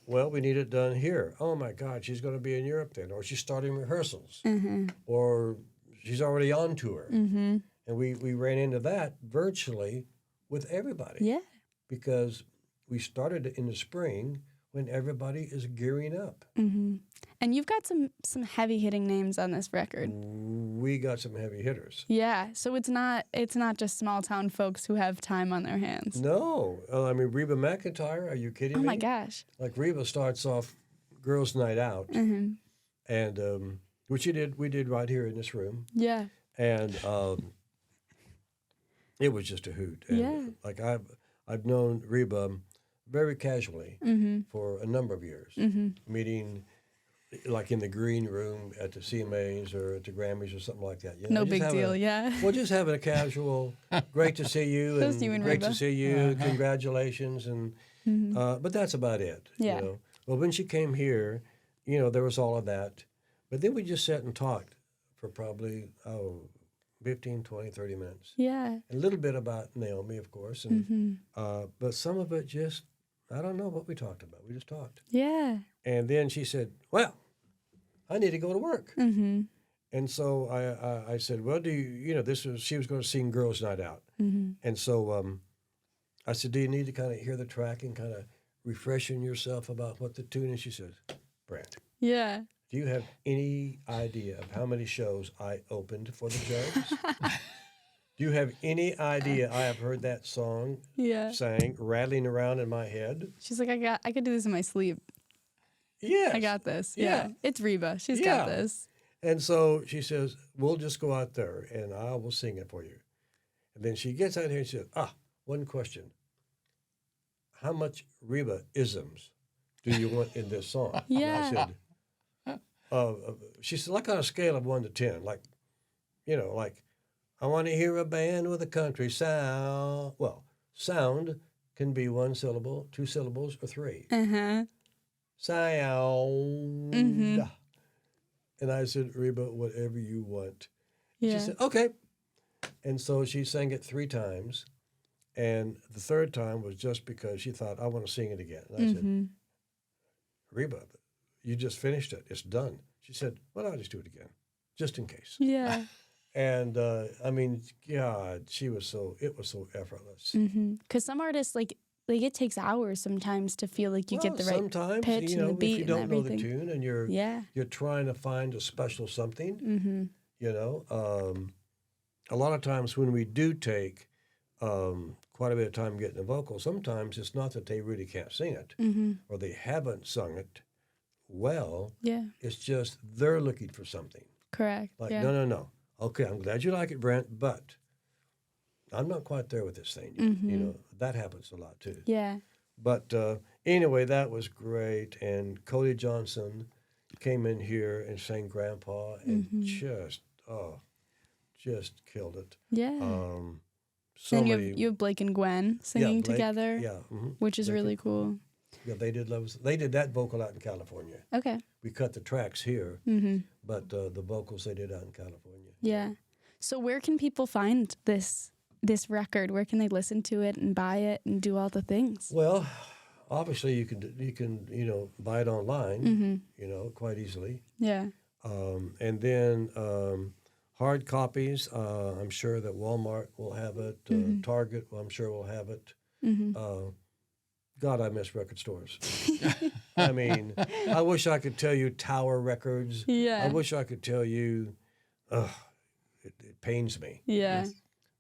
Well, we need it done here. Oh, my God, she's going to be in Europe then. Or she's starting rehearsals. Mm-hmm. Or she's already on tour. Mm-hmm. And we ran into that virtually with everybody. Yeah. Because we started it in the spring when everybody is gearing up. Mm-hmm. And you've got some heavy hitting names on this record. We got some heavy hitters. Yeah. So it's not just small town folks who have time on their hands. No. I mean, Reba McEntire, are you kidding Oh me? my gosh. Like Reba starts off Girls' Night Out, Mm-hmm. and which we did right here in this room. Yeah. And it was just a hoot. And Yeah. Like I've known Reba very casually Mm-hmm. for a number of years, meeting like in the green room at the CMAs or at the Grammys or something like that. No big deal. Yeah. Well, just having a casual, great to see you, Just and you and great Reba. to see you, congratulations, and but that's about it. Yeah. Well, when she came here, there was all of that, but then we just sat and talked for probably 15, 20, 30 minutes. Yeah. A little bit about Naomi, of course, and but some of it just, I don't know what we talked about. We just talked. Yeah. And then she said, well, I need to go to work. Mm-hmm. And so I said, well, she was going to sing Girls' Night Out. Mm-hmm. And so I said, do you need to kind of hear the track and kind of refreshing yourself about what the tune is? She says, Brent, Yeah. do you have any idea of how many shows I opened for the Judds? Do you have any idea? I have heard that song Yeah. sang, rattling around in my head. She's like, I could do this in my sleep. Yes. I got this. Yeah. Yeah. It's Reba. She's Yeah. got this. And so she says, we'll just go out there and I will sing it for you. And then she gets out here and she says, one question. How much Reba-isms do you want in this song? Yeah. And I said, she said, like on a scale of 1 to 10, like, like, I want to hear a band with a country sound. Well, sound can be 1 syllable, 2 syllables, or 3. Uh-huh. Sound. Mm-hmm. And I said, Reba, whatever you want. Yeah. She said, okay. And so she sang it 3 times. And the 3rd time was just because she thought, I want to sing it again. And I said, Reba, you just finished it. It's done. She said, well, I'll just do it again, just in case. Yeah. And I mean, God, it was so effortless. Because some artists, like it takes hours sometimes to feel like you get the right sometimes, pitch and the beat if you don't and know everything. the tune and you're trying to find a special something, a lot of times when we do take quite a bit of time getting a vocal, sometimes it's not that they really can't sing it or they haven't sung it well. Yeah. It's just they're looking for something. Correct. Like, yeah. no. Okay, I'm glad you like it, Brent, but I'm not quite there with this thing yet. That happens a lot too. Yeah. But anyway, that was great. And Cody Johnson came in here and sang Grandpa and just killed it. Yeah. So and many. you have Blake and Gwen singing Blake, together. Yeah. Which is really cool. Yeah, they did that vocal out in California. Okay. We cut the tracks here, but the vocals they did out in California. Yeah. So where can people find this record? Where can they listen to it and buy it and do all the things? Well, obviously you can buy it online, quite easily. Yeah. And then hard copies, I'm sure that Walmart will have it. Target, I'm sure will have it. God, I miss record stores. I mean, I wish I could tell you Tower Records. Yeah. I wish I could tell you, it pains me. Yeah.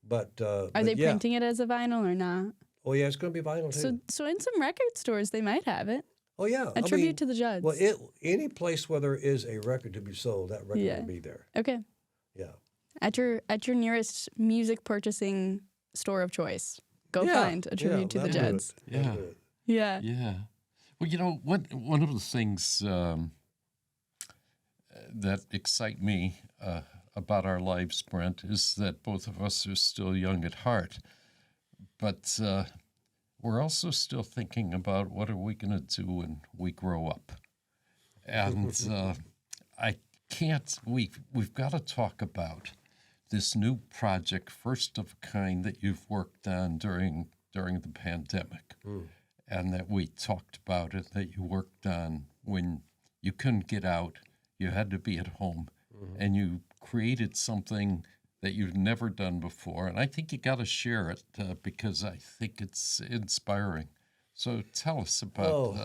But are they printing it as a vinyl or not? Oh yeah, it's going to be vinyl too. So in some record stores they might have it. Oh yeah, A tribute to the Judds. Well, any place where there is a record to be sold, that record will be there. Okay. Yeah. At your nearest music purchasing store of choice, go find a tribute to the Judds. Yeah. Yeah. Yeah. Well, one of the things that excite me about our lives, Brent, is that both of us are still young at heart, but we're also still thinking about what are we going to do when we grow up. And we've got to talk about this new project, first of a kind, that you've worked on during the pandemic. And that we talked about it, that you worked on when you couldn't get out, you had to be at home, and you created something that you've never done before. And I think you got to share it because I think it's inspiring. So tell us about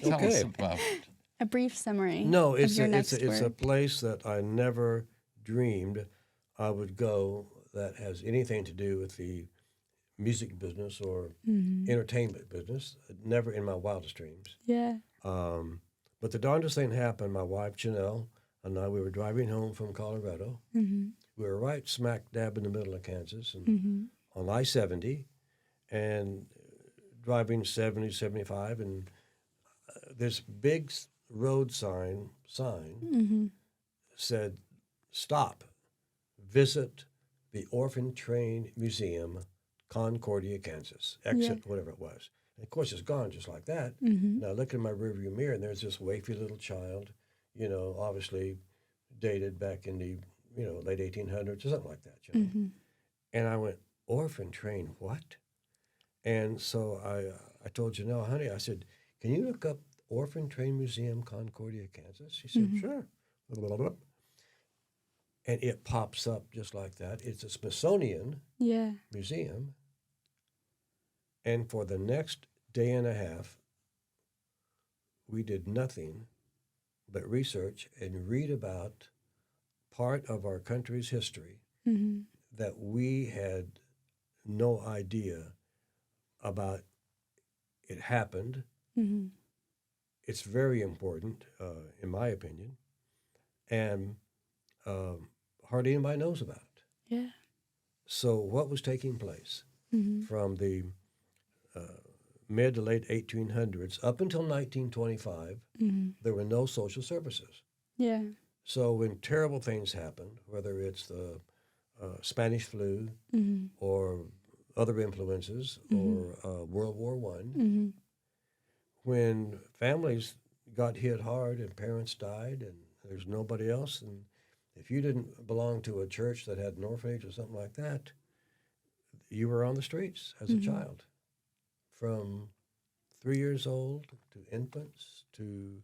tell us about it. A brief summary. No, it's of your next it's a place that I never dreamed I would go that has anything to do with the music business or entertainment business. Never in my wildest dreams. Yeah. But the darndest thing happened. My wife, Janelle, and I, we were driving home from Colorado. We were right smack dab in the middle of Kansas and on I-70 and driving 70, 75. And this big road sign said, stop, visit the Orphan Train Museum, Concordia, Kansas, exit, whatever it was. And of course, it's gone just like that. And I look in my rearview mirror, and there's this wafy little child, obviously dated back in the, late 1800s or something like that. And I went, Orphan Train, what? And so I told Janelle, honey, I said, can you look up Orphan Train Museum, Concordia, Kansas? She said, sure. Blah, blah, blah. And it pops up just like that. It's a Smithsonian museum. And for the next day and a half, we did nothing but research and read about part of our country's history that we had no idea about it happened. Mm-hmm. It's very important, in my opinion, and hardly anybody knows about it. Yeah. So, what was taking place Mm-hmm. from the mid to late 1800s up until 1925? Mm-hmm. There were no social services. Yeah. So, when terrible things happened, whether it's the Spanish flu Mm-hmm. or other influences or World War I, Mm-hmm. when families got hit hard and parents died and there's nobody else, and if you didn't belong to a church that had an orphanage or something like that, you were on the streets as a child, from 3 years old to infants to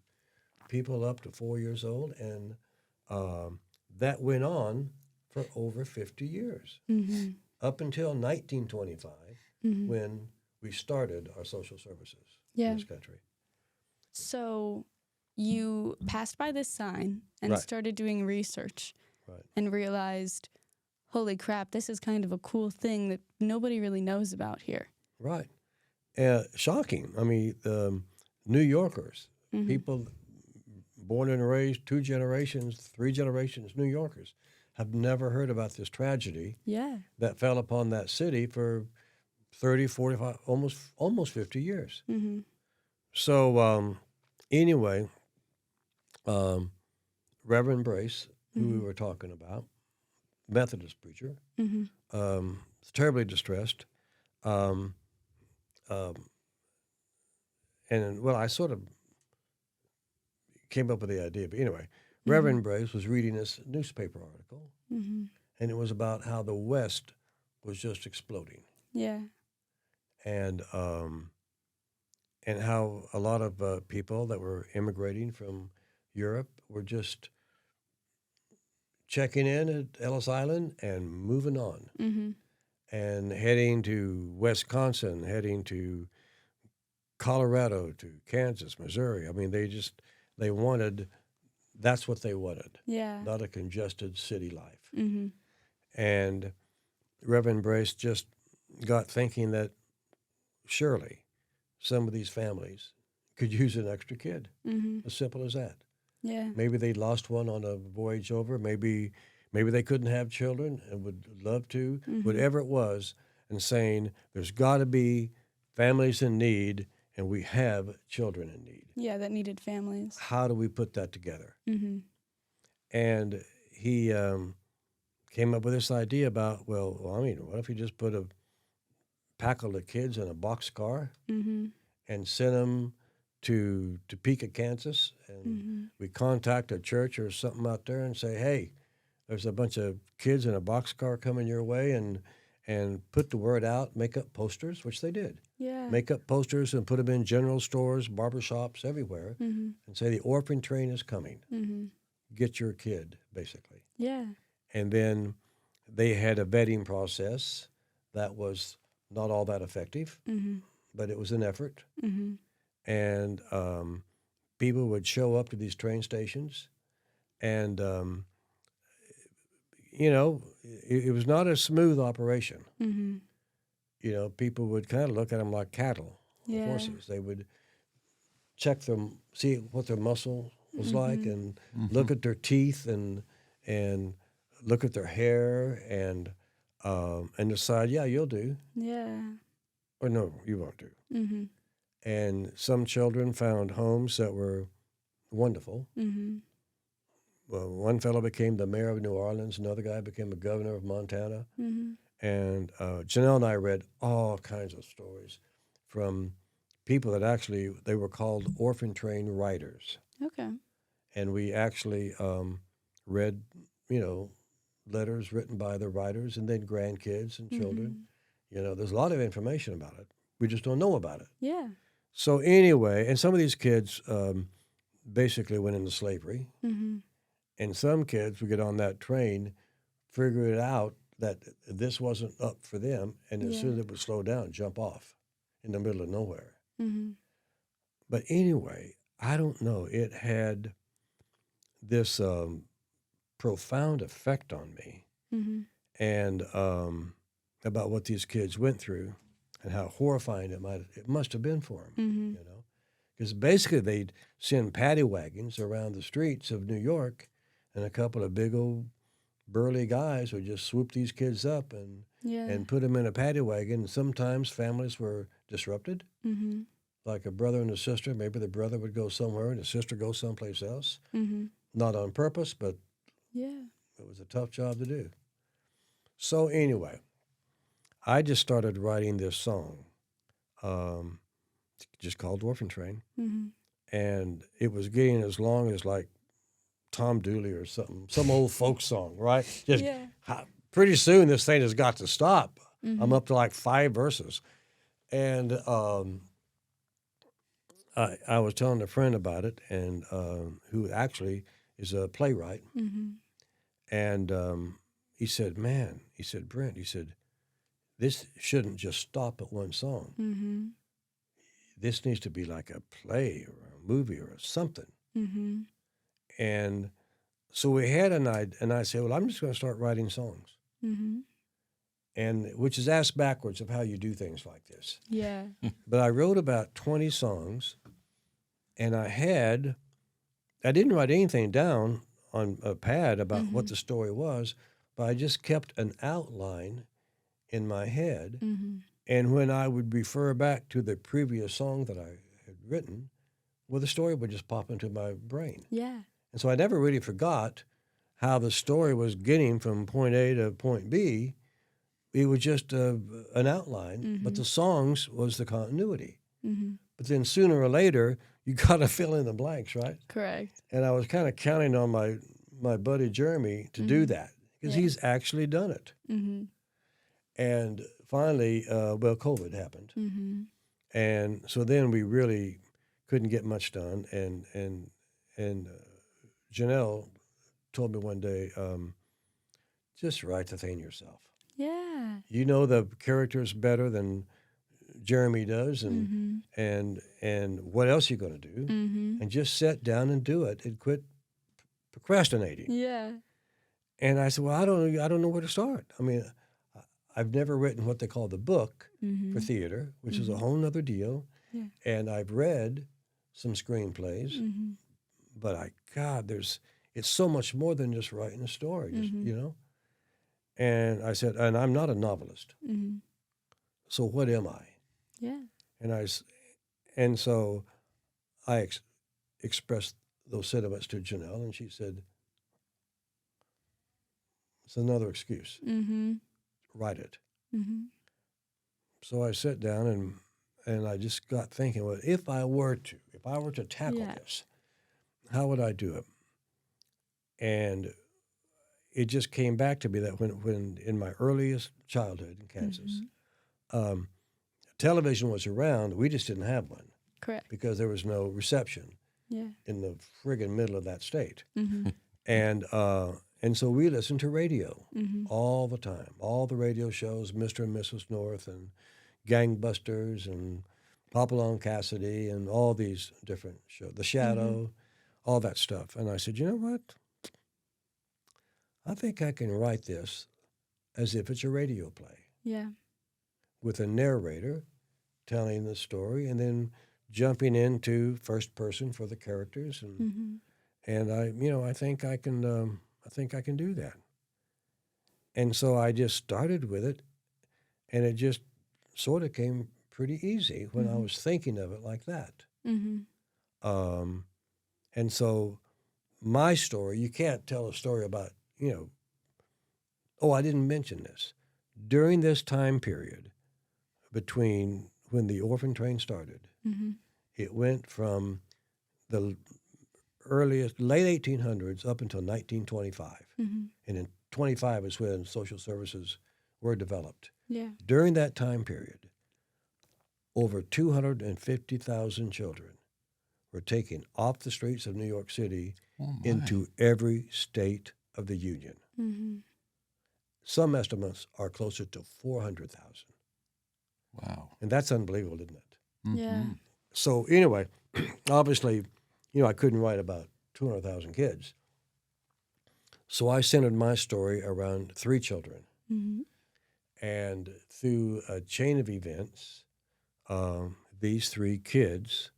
people up to 4 years old, and that went on for over 50 years, Mm-hmm. up until 1925, Mm-hmm. when we started our social services Yeah. in this country. So you passed by this sign and Right. started doing research Right. and realized, holy crap, this is kind of a cool thing that nobody really knows about here. Right. Shocking. I mean, New Yorkers, people born and raised 2 generations, 3 generations, New Yorkers, have never heard about this tragedy Yeah. that fell upon that city for 30, 45, almost 50 years. Mm-hmm. So anyway, Reverend Brace, who we were talking about, Methodist preacher, Mm-hmm. was terribly distressed. Um, and, well, I sort of came up with the idea. But anyway, Reverend Brace was reading this newspaper article, Mm-hmm. and it was about how the West was just exploding, Yeah. and how a lot of people that were immigrating from Europe were just checking in at Ellis Island and moving on, Mm-hmm. and heading to Wisconsin, heading to Colorado, to Kansas, Missouri. I mean, they wanted, that's what they wanted, Yeah. not a congested city life. Mm-hmm. And Reverend Brace just got thinking that surely some of these families could use an extra kid. Mm-hmm. As simple as that. Yeah. Maybe they lost one on a voyage over. Maybe they couldn't have children and would love to. Whatever it was, and saying there's got to be families in need, and we have children in need. Yeah, that needed families. How do we put that together? Mm-hmm. And he came up with this idea about, well, I mean, what if you just put a pack of the kids in a boxcar Mm-hmm. and sent them to Topeka, Kansas, and we contact a church or something out there and say, hey, there's a bunch of kids in a boxcar coming your way, and put the word out, make up posters, which they did. Yeah. Make up posters and put them in general stores, barbershops, everywhere, Mm-hmm. and say the orphan train is coming. Mm-hmm. Get your kid, basically. Yeah. And then they had a vetting process that was not all that effective, Mm-hmm. but it was an effort. Mm-hmm. And people would show up to these train stations, and it was not a smooth operation. Mm-hmm. People would kind of look at them like cattle or Yeah. horses. They would check them, see what their muscle was like, and look at their teeth, and look at their hair, and decide, yeah, you'll do, Yeah. or no, you won't do. Mm-hmm. And some children found homes that were wonderful. Mm-hmm. Well, one fellow became the mayor of New Orleans. Another guy became the governor of Montana. Mm-hmm. And Janelle and I read all kinds of stories from people that actually, they were called orphan train writers. Okay. And we actually read, letters written by the writers, and then grandkids and children. There's a lot of information about it. We just don't know about it. Yeah. So anyway, and some of these kids basically went into slavery. Mm-hmm. And some kids would get on that train, figure it out that this wasn't up for them, and as soon as it would slow down, jump off in the middle of nowhere. Mm-hmm. But anyway, I don't know. It had this profound effect on me. Mm-hmm. and about what these kids went through and how horrifying it must have been for them, you know. Because basically they'd send paddy wagons around the streets of New York, and a couple of big old burly guys would just swoop these kids up and put them in a paddy wagon. Sometimes families were disrupted, like a brother and a sister. Maybe the brother would go somewhere and the sister go someplace else, not on purpose, but it was a tough job to do. So anyway, I just started writing this song, just called Orphan Train, and it was getting as long as like Tom Dooley or something, some old folk song, right? Just pretty soon this thing has got to stop. I'm up to like 5 verses, and I was telling a friend about it, and who actually is a playwright, and he said, "Man," he said, "Brent," he said, "this shouldn't just stop at one song. This needs to be like a play or a movie or something." And so we had an idea, and I said, "Well, I'm just going to start writing songs." And which is ass backwards of how you do things like this. Yeah. But I wrote about 20 songs, and I didn't write anything down on a pad about what the story was, but I just kept an outline in my head. And when I would refer back to the previous song that I had written, well, the story would just pop into my brain. Yeah. And so I never really forgot how the story was getting from point A to point B. It was just an outline, but the songs was the continuity. But then sooner or later, you got to fill in the blanks, right? Correct. And I was kind of counting on my buddy Jeremy to do that, because he's actually done it. And finally, COVID happened. And so then we really couldn't get much done. And Janelle told me one day, just write the thing yourself. Yeah. You know the characters better than Jeremy does, and what else you going to do, and just sit down and do it and quit procrastinating. Yeah. And I said, well, I don't know where to start. I mean, I've never written what they call the book for theater, which is a whole nother deal. Yeah. And I've read some screenplays, but it's so much more than just writing a story, just, you know? And I said, and I'm not a novelist. So what am I? Yeah. And so I expressed those sentiments to Janelle, and she said, it's another excuse. Write it. So I sat down and I just got thinking, well, if I were to tackle this, how would I do it? And it just came back to me that when in my earliest childhood in Kansas, television was around, we just didn't have one. Correct. Because there was no reception in the friggin' middle of that state. And so we listened to radio all the time, all the radio shows, Mr. and Mrs. North and Gangbusters and Hopalong Cassidy and all these different shows, The Shadow, all that stuff. And I said, you know what? I think I can write this as if it's a radio play. Yeah. With a narrator telling the story and then jumping into first person for the characters. And I think I can do that. And so I just started with it, and it just sort of came pretty easy when I was thinking of it like that. And so my story, you can't tell a story about, I didn't mention this. During this time period between when the Orphan Train started, it went from the late 1800s up until 1925. And in 25 is when social services were developed. Yeah. During that time period, over 250,000 children were taken off the streets of New York City into every state of the Union. Some estimates are closer to 400,000. Wow. And that's unbelievable, isn't it? Yeah. So anyway, obviously, I couldn't write about 200,000 kids. So I centered my story around 3 children. Mm-hmm. And through a chain of events, these three kids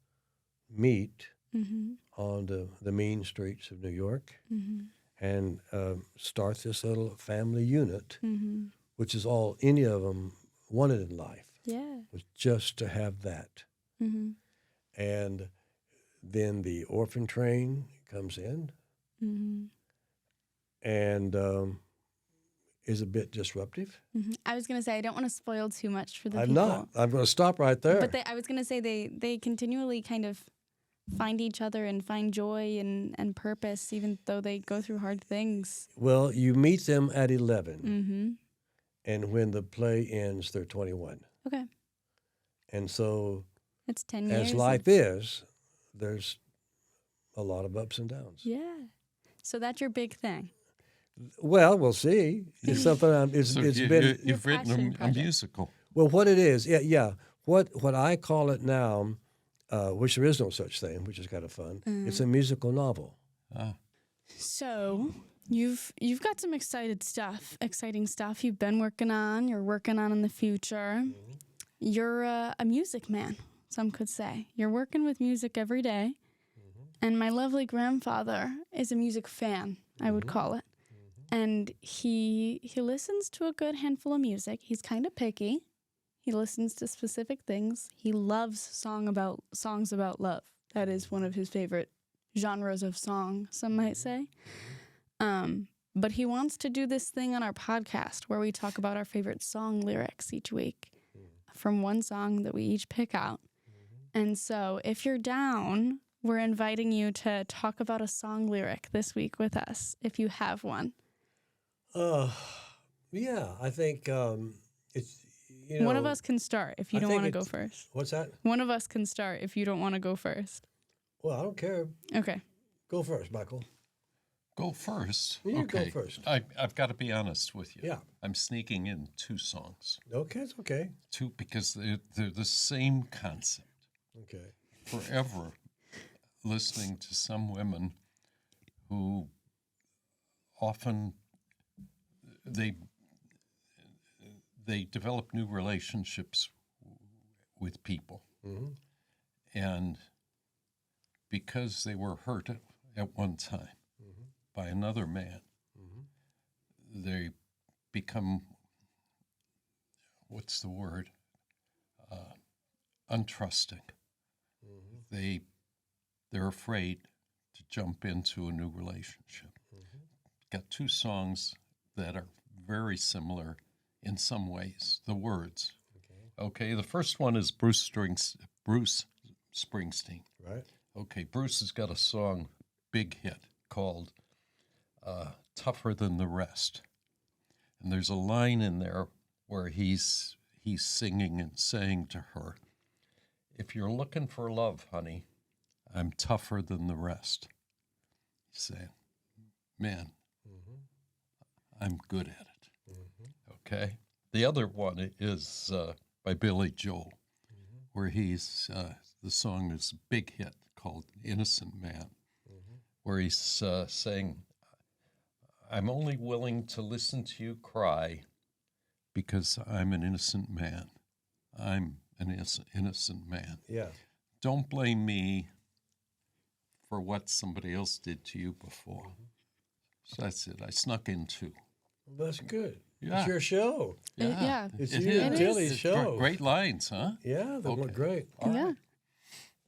meet Mm-hmm. on the mean streets of New York Mm-hmm. and start this little family unit, Mm-hmm. which is all any of them wanted in life, Yeah. was just to have that. Mm-hmm. And then the orphan train comes in Mm-hmm. and is a bit disruptive. Mm-hmm. I was gonna say I don't want to spoil too much for the I'm people. not. I'm going to stop right there. But I was gonna say they continually kind of find each other and find joy and purpose, even though they go through hard things. Well, you meet them at 11, Mm-hmm. and when the play ends, they're 21. Okay, And so, it's 10 years. as life is, there's a lot of ups and downs. Yeah. So that's your big thing. Well, we'll see. It's something. It's So been you've written passion a project. musical. well. What it is, yeah. What I call it now, which there is no such thing, which is kind of fun. It's a musical novel. Ah, So you've got some exciting stuff you've been working on. You're working on in the future. You're a music man, some could say. You're working with music every day. And my lovely grandfather is a music fan, I would call it. And he listens to a good handful of music. He's kind of picky. He listens to specific things. He loves songs about love. That is one of his favorite genres of song, some might say. But he wants to do this thing on our podcast where we talk about our favorite song lyrics each week from one song that we each pick out. And so if you're down, we're inviting you to talk about a song lyric this week with us, if you have one. Yeah, I think it's One of us can start if you I don't think want to go it's- first. What's that? One of us can start if you don't want to go first. Well, I don't care. Okay. Go first, Michael. go first. You go okay. first. I've got to be honest with you. Yeah. I'm sneaking in two songs. Okay, it's okay. Two because they're the same concept. Okay. Forever listening to some women who often they develop new relationships with people, and because they were hurt at one time by another man, they become, what's the word, untrusting. They're afraid to jump into a new relationship. Got two songs that are very similar in some ways, the words. Okay, the first one is Bruce Springsteen. Right. Okay, Bruce has got a song, big hit, called Tougher Than the Rest. And there's a line in there where he's singing and saying to her, if you're looking for love, honey, I'm tougher than the rest. He's saying, man, I'm good at it. Okay? The other one is by Billy Joel, where he's, the song is a big hit called Innocent Man, where he's saying, I'm only willing to listen to you cry because I'm an innocent man. I'm an innocent man. Yeah. Don't blame me for what somebody else did to you before. So that's it. I snuck in two. Well, that's good. Yeah. It's your show. Yeah. It's It you and is. Tilly's It's show. Great lines, huh? Yeah, they were Okay. great. All Yeah. right.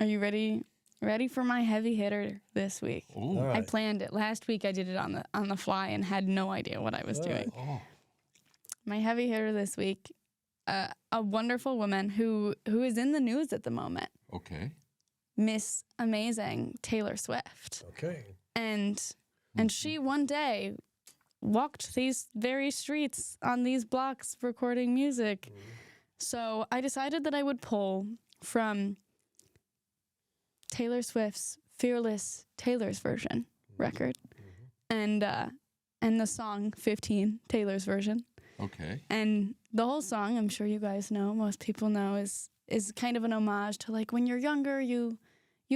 Are you ready for my heavy hitter this week? Ooh. All right. I planned it. Last week I did it on the fly and had no idea what I was All doing. Oh. My heavy hitter this week, a wonderful woman who is in the news at the moment, Okay. Miss Amazing Taylor Swift. Okay. And she one day walked these very streets on these blocks recording music. So I decided that I would pull from Taylor Swift's Fearless Taylor's Version record and the song 15, Taylor's version. Okay. And the whole song, I'm sure you guys know, most people know, is kind of an homage to like when you're younger, you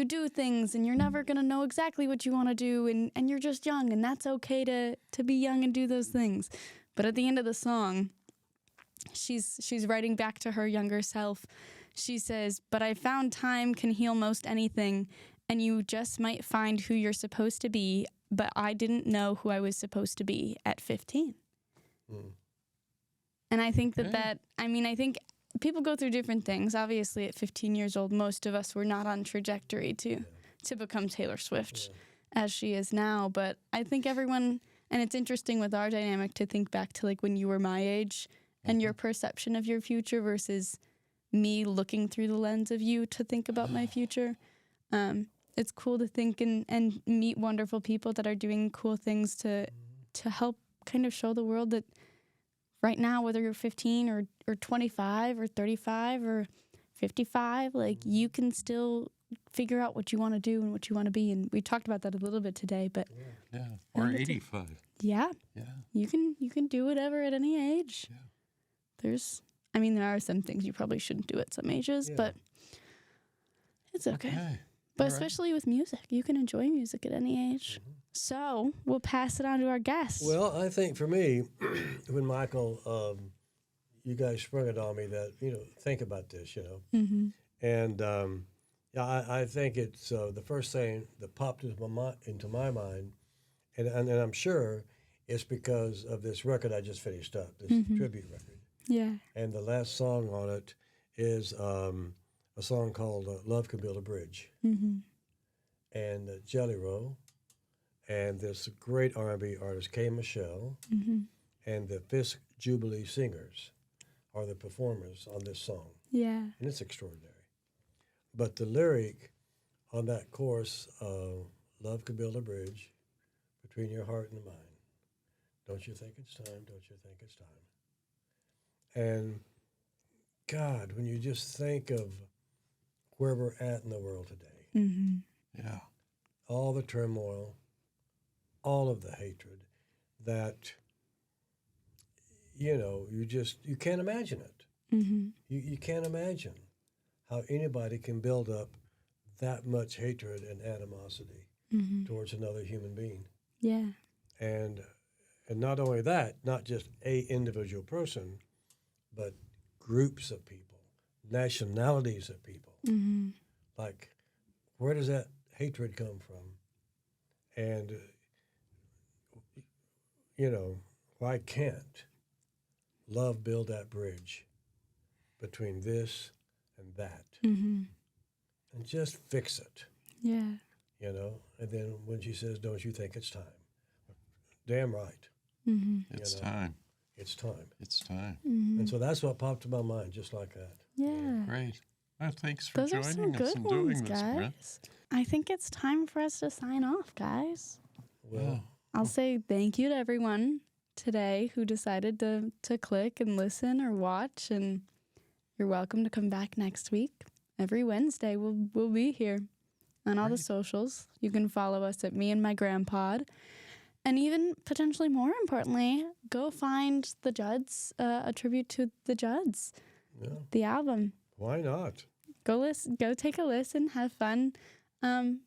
do things and you're never going to know exactly what you want to do and you're just young and that's okay to be young and do those things. But at the end of the song, she's writing back to her younger self. She says, "But I found time can heal most anything, and you just might find who you're supposed to be, but I didn't know who I was supposed to be at 15." And I think I think people go through different things. Obviously, at 15 years old, most of us were not on trajectory to become Taylor Swift as she is now. But I think everyone, and it's interesting with our dynamic to think back to like when you were my age and your perception of your future versus me looking through the lens of you to think about my future. It's cool to think and meet wonderful people that are doing cool things to help kind of show the world that right now, whether you're 15 or 25 or 35 or 55, like you can still figure out what you want to do and what you want to be. And we talked about that a little bit today, but or 85. Yeah. You can do whatever at any age. Yeah. There are some things you probably shouldn't do at some ages, but it's okay. But especially with music, you can enjoy music at any age. So we'll pass it on to our guest. Well, I think for me, when Michael, you guys sprung it on me that, think about this, And I think it's the first thing that popped into my mind, and I'm sure it's because of this record I just finished up, this tribute record. Yeah. And the last song on it is a song called Love Can Build a Bridge. And Jelly Roll, and this great R&B artist, K. Michelle, and the Fisk Jubilee Singers are the performers on this song. Yeah. And it's extraordinary. But the lyric on that chorus, love can build a bridge between your heart and mine. Don't you think it's time? Don't you think it's time? And God, when you just think of where we're at in the world today, Yeah. all the turmoil, all of the hatred that, you can't imagine it. You can't imagine how anybody can build up that much hatred and animosity towards another human being. Yeah. And not only that, not just a individual person, but groups of people, nationalities of people. Like, where does that hatred come from? And, why can't love build that bridge between this and that? And just fix it. Yeah. And then when she says, don't you think it's time? Damn right. It's time. It's time. It's time. And so that's what popped in my mind, just like that. Yeah. Great. Well, thanks for Those are some joining us good and ones, doing this, guys. Brent. I think it's time for us to sign off, guys. Well, I'll say thank you to everyone today who decided to click and listen or watch, and you're welcome to come back next week. Every Wednesday we'll be here on all the socials. You can follow us at Me and My Grandpod. And even potentially more importantly, go find the Judds, a tribute to the Judds, the album. why not? Go take a listen, have fun.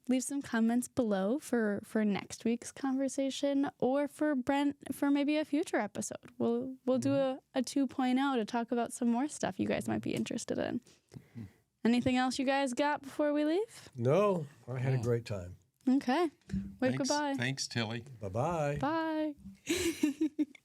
Leave some comments below for next week's conversation, or for Brent for maybe a future episode. We'll do a 2.0 to talk about some more stuff you guys might be interested in. Anything else you guys got before we leave? No, I had a great time. Okay. Wave Thanks, goodbye. Thanks, Tilly. Bye-bye. Bye.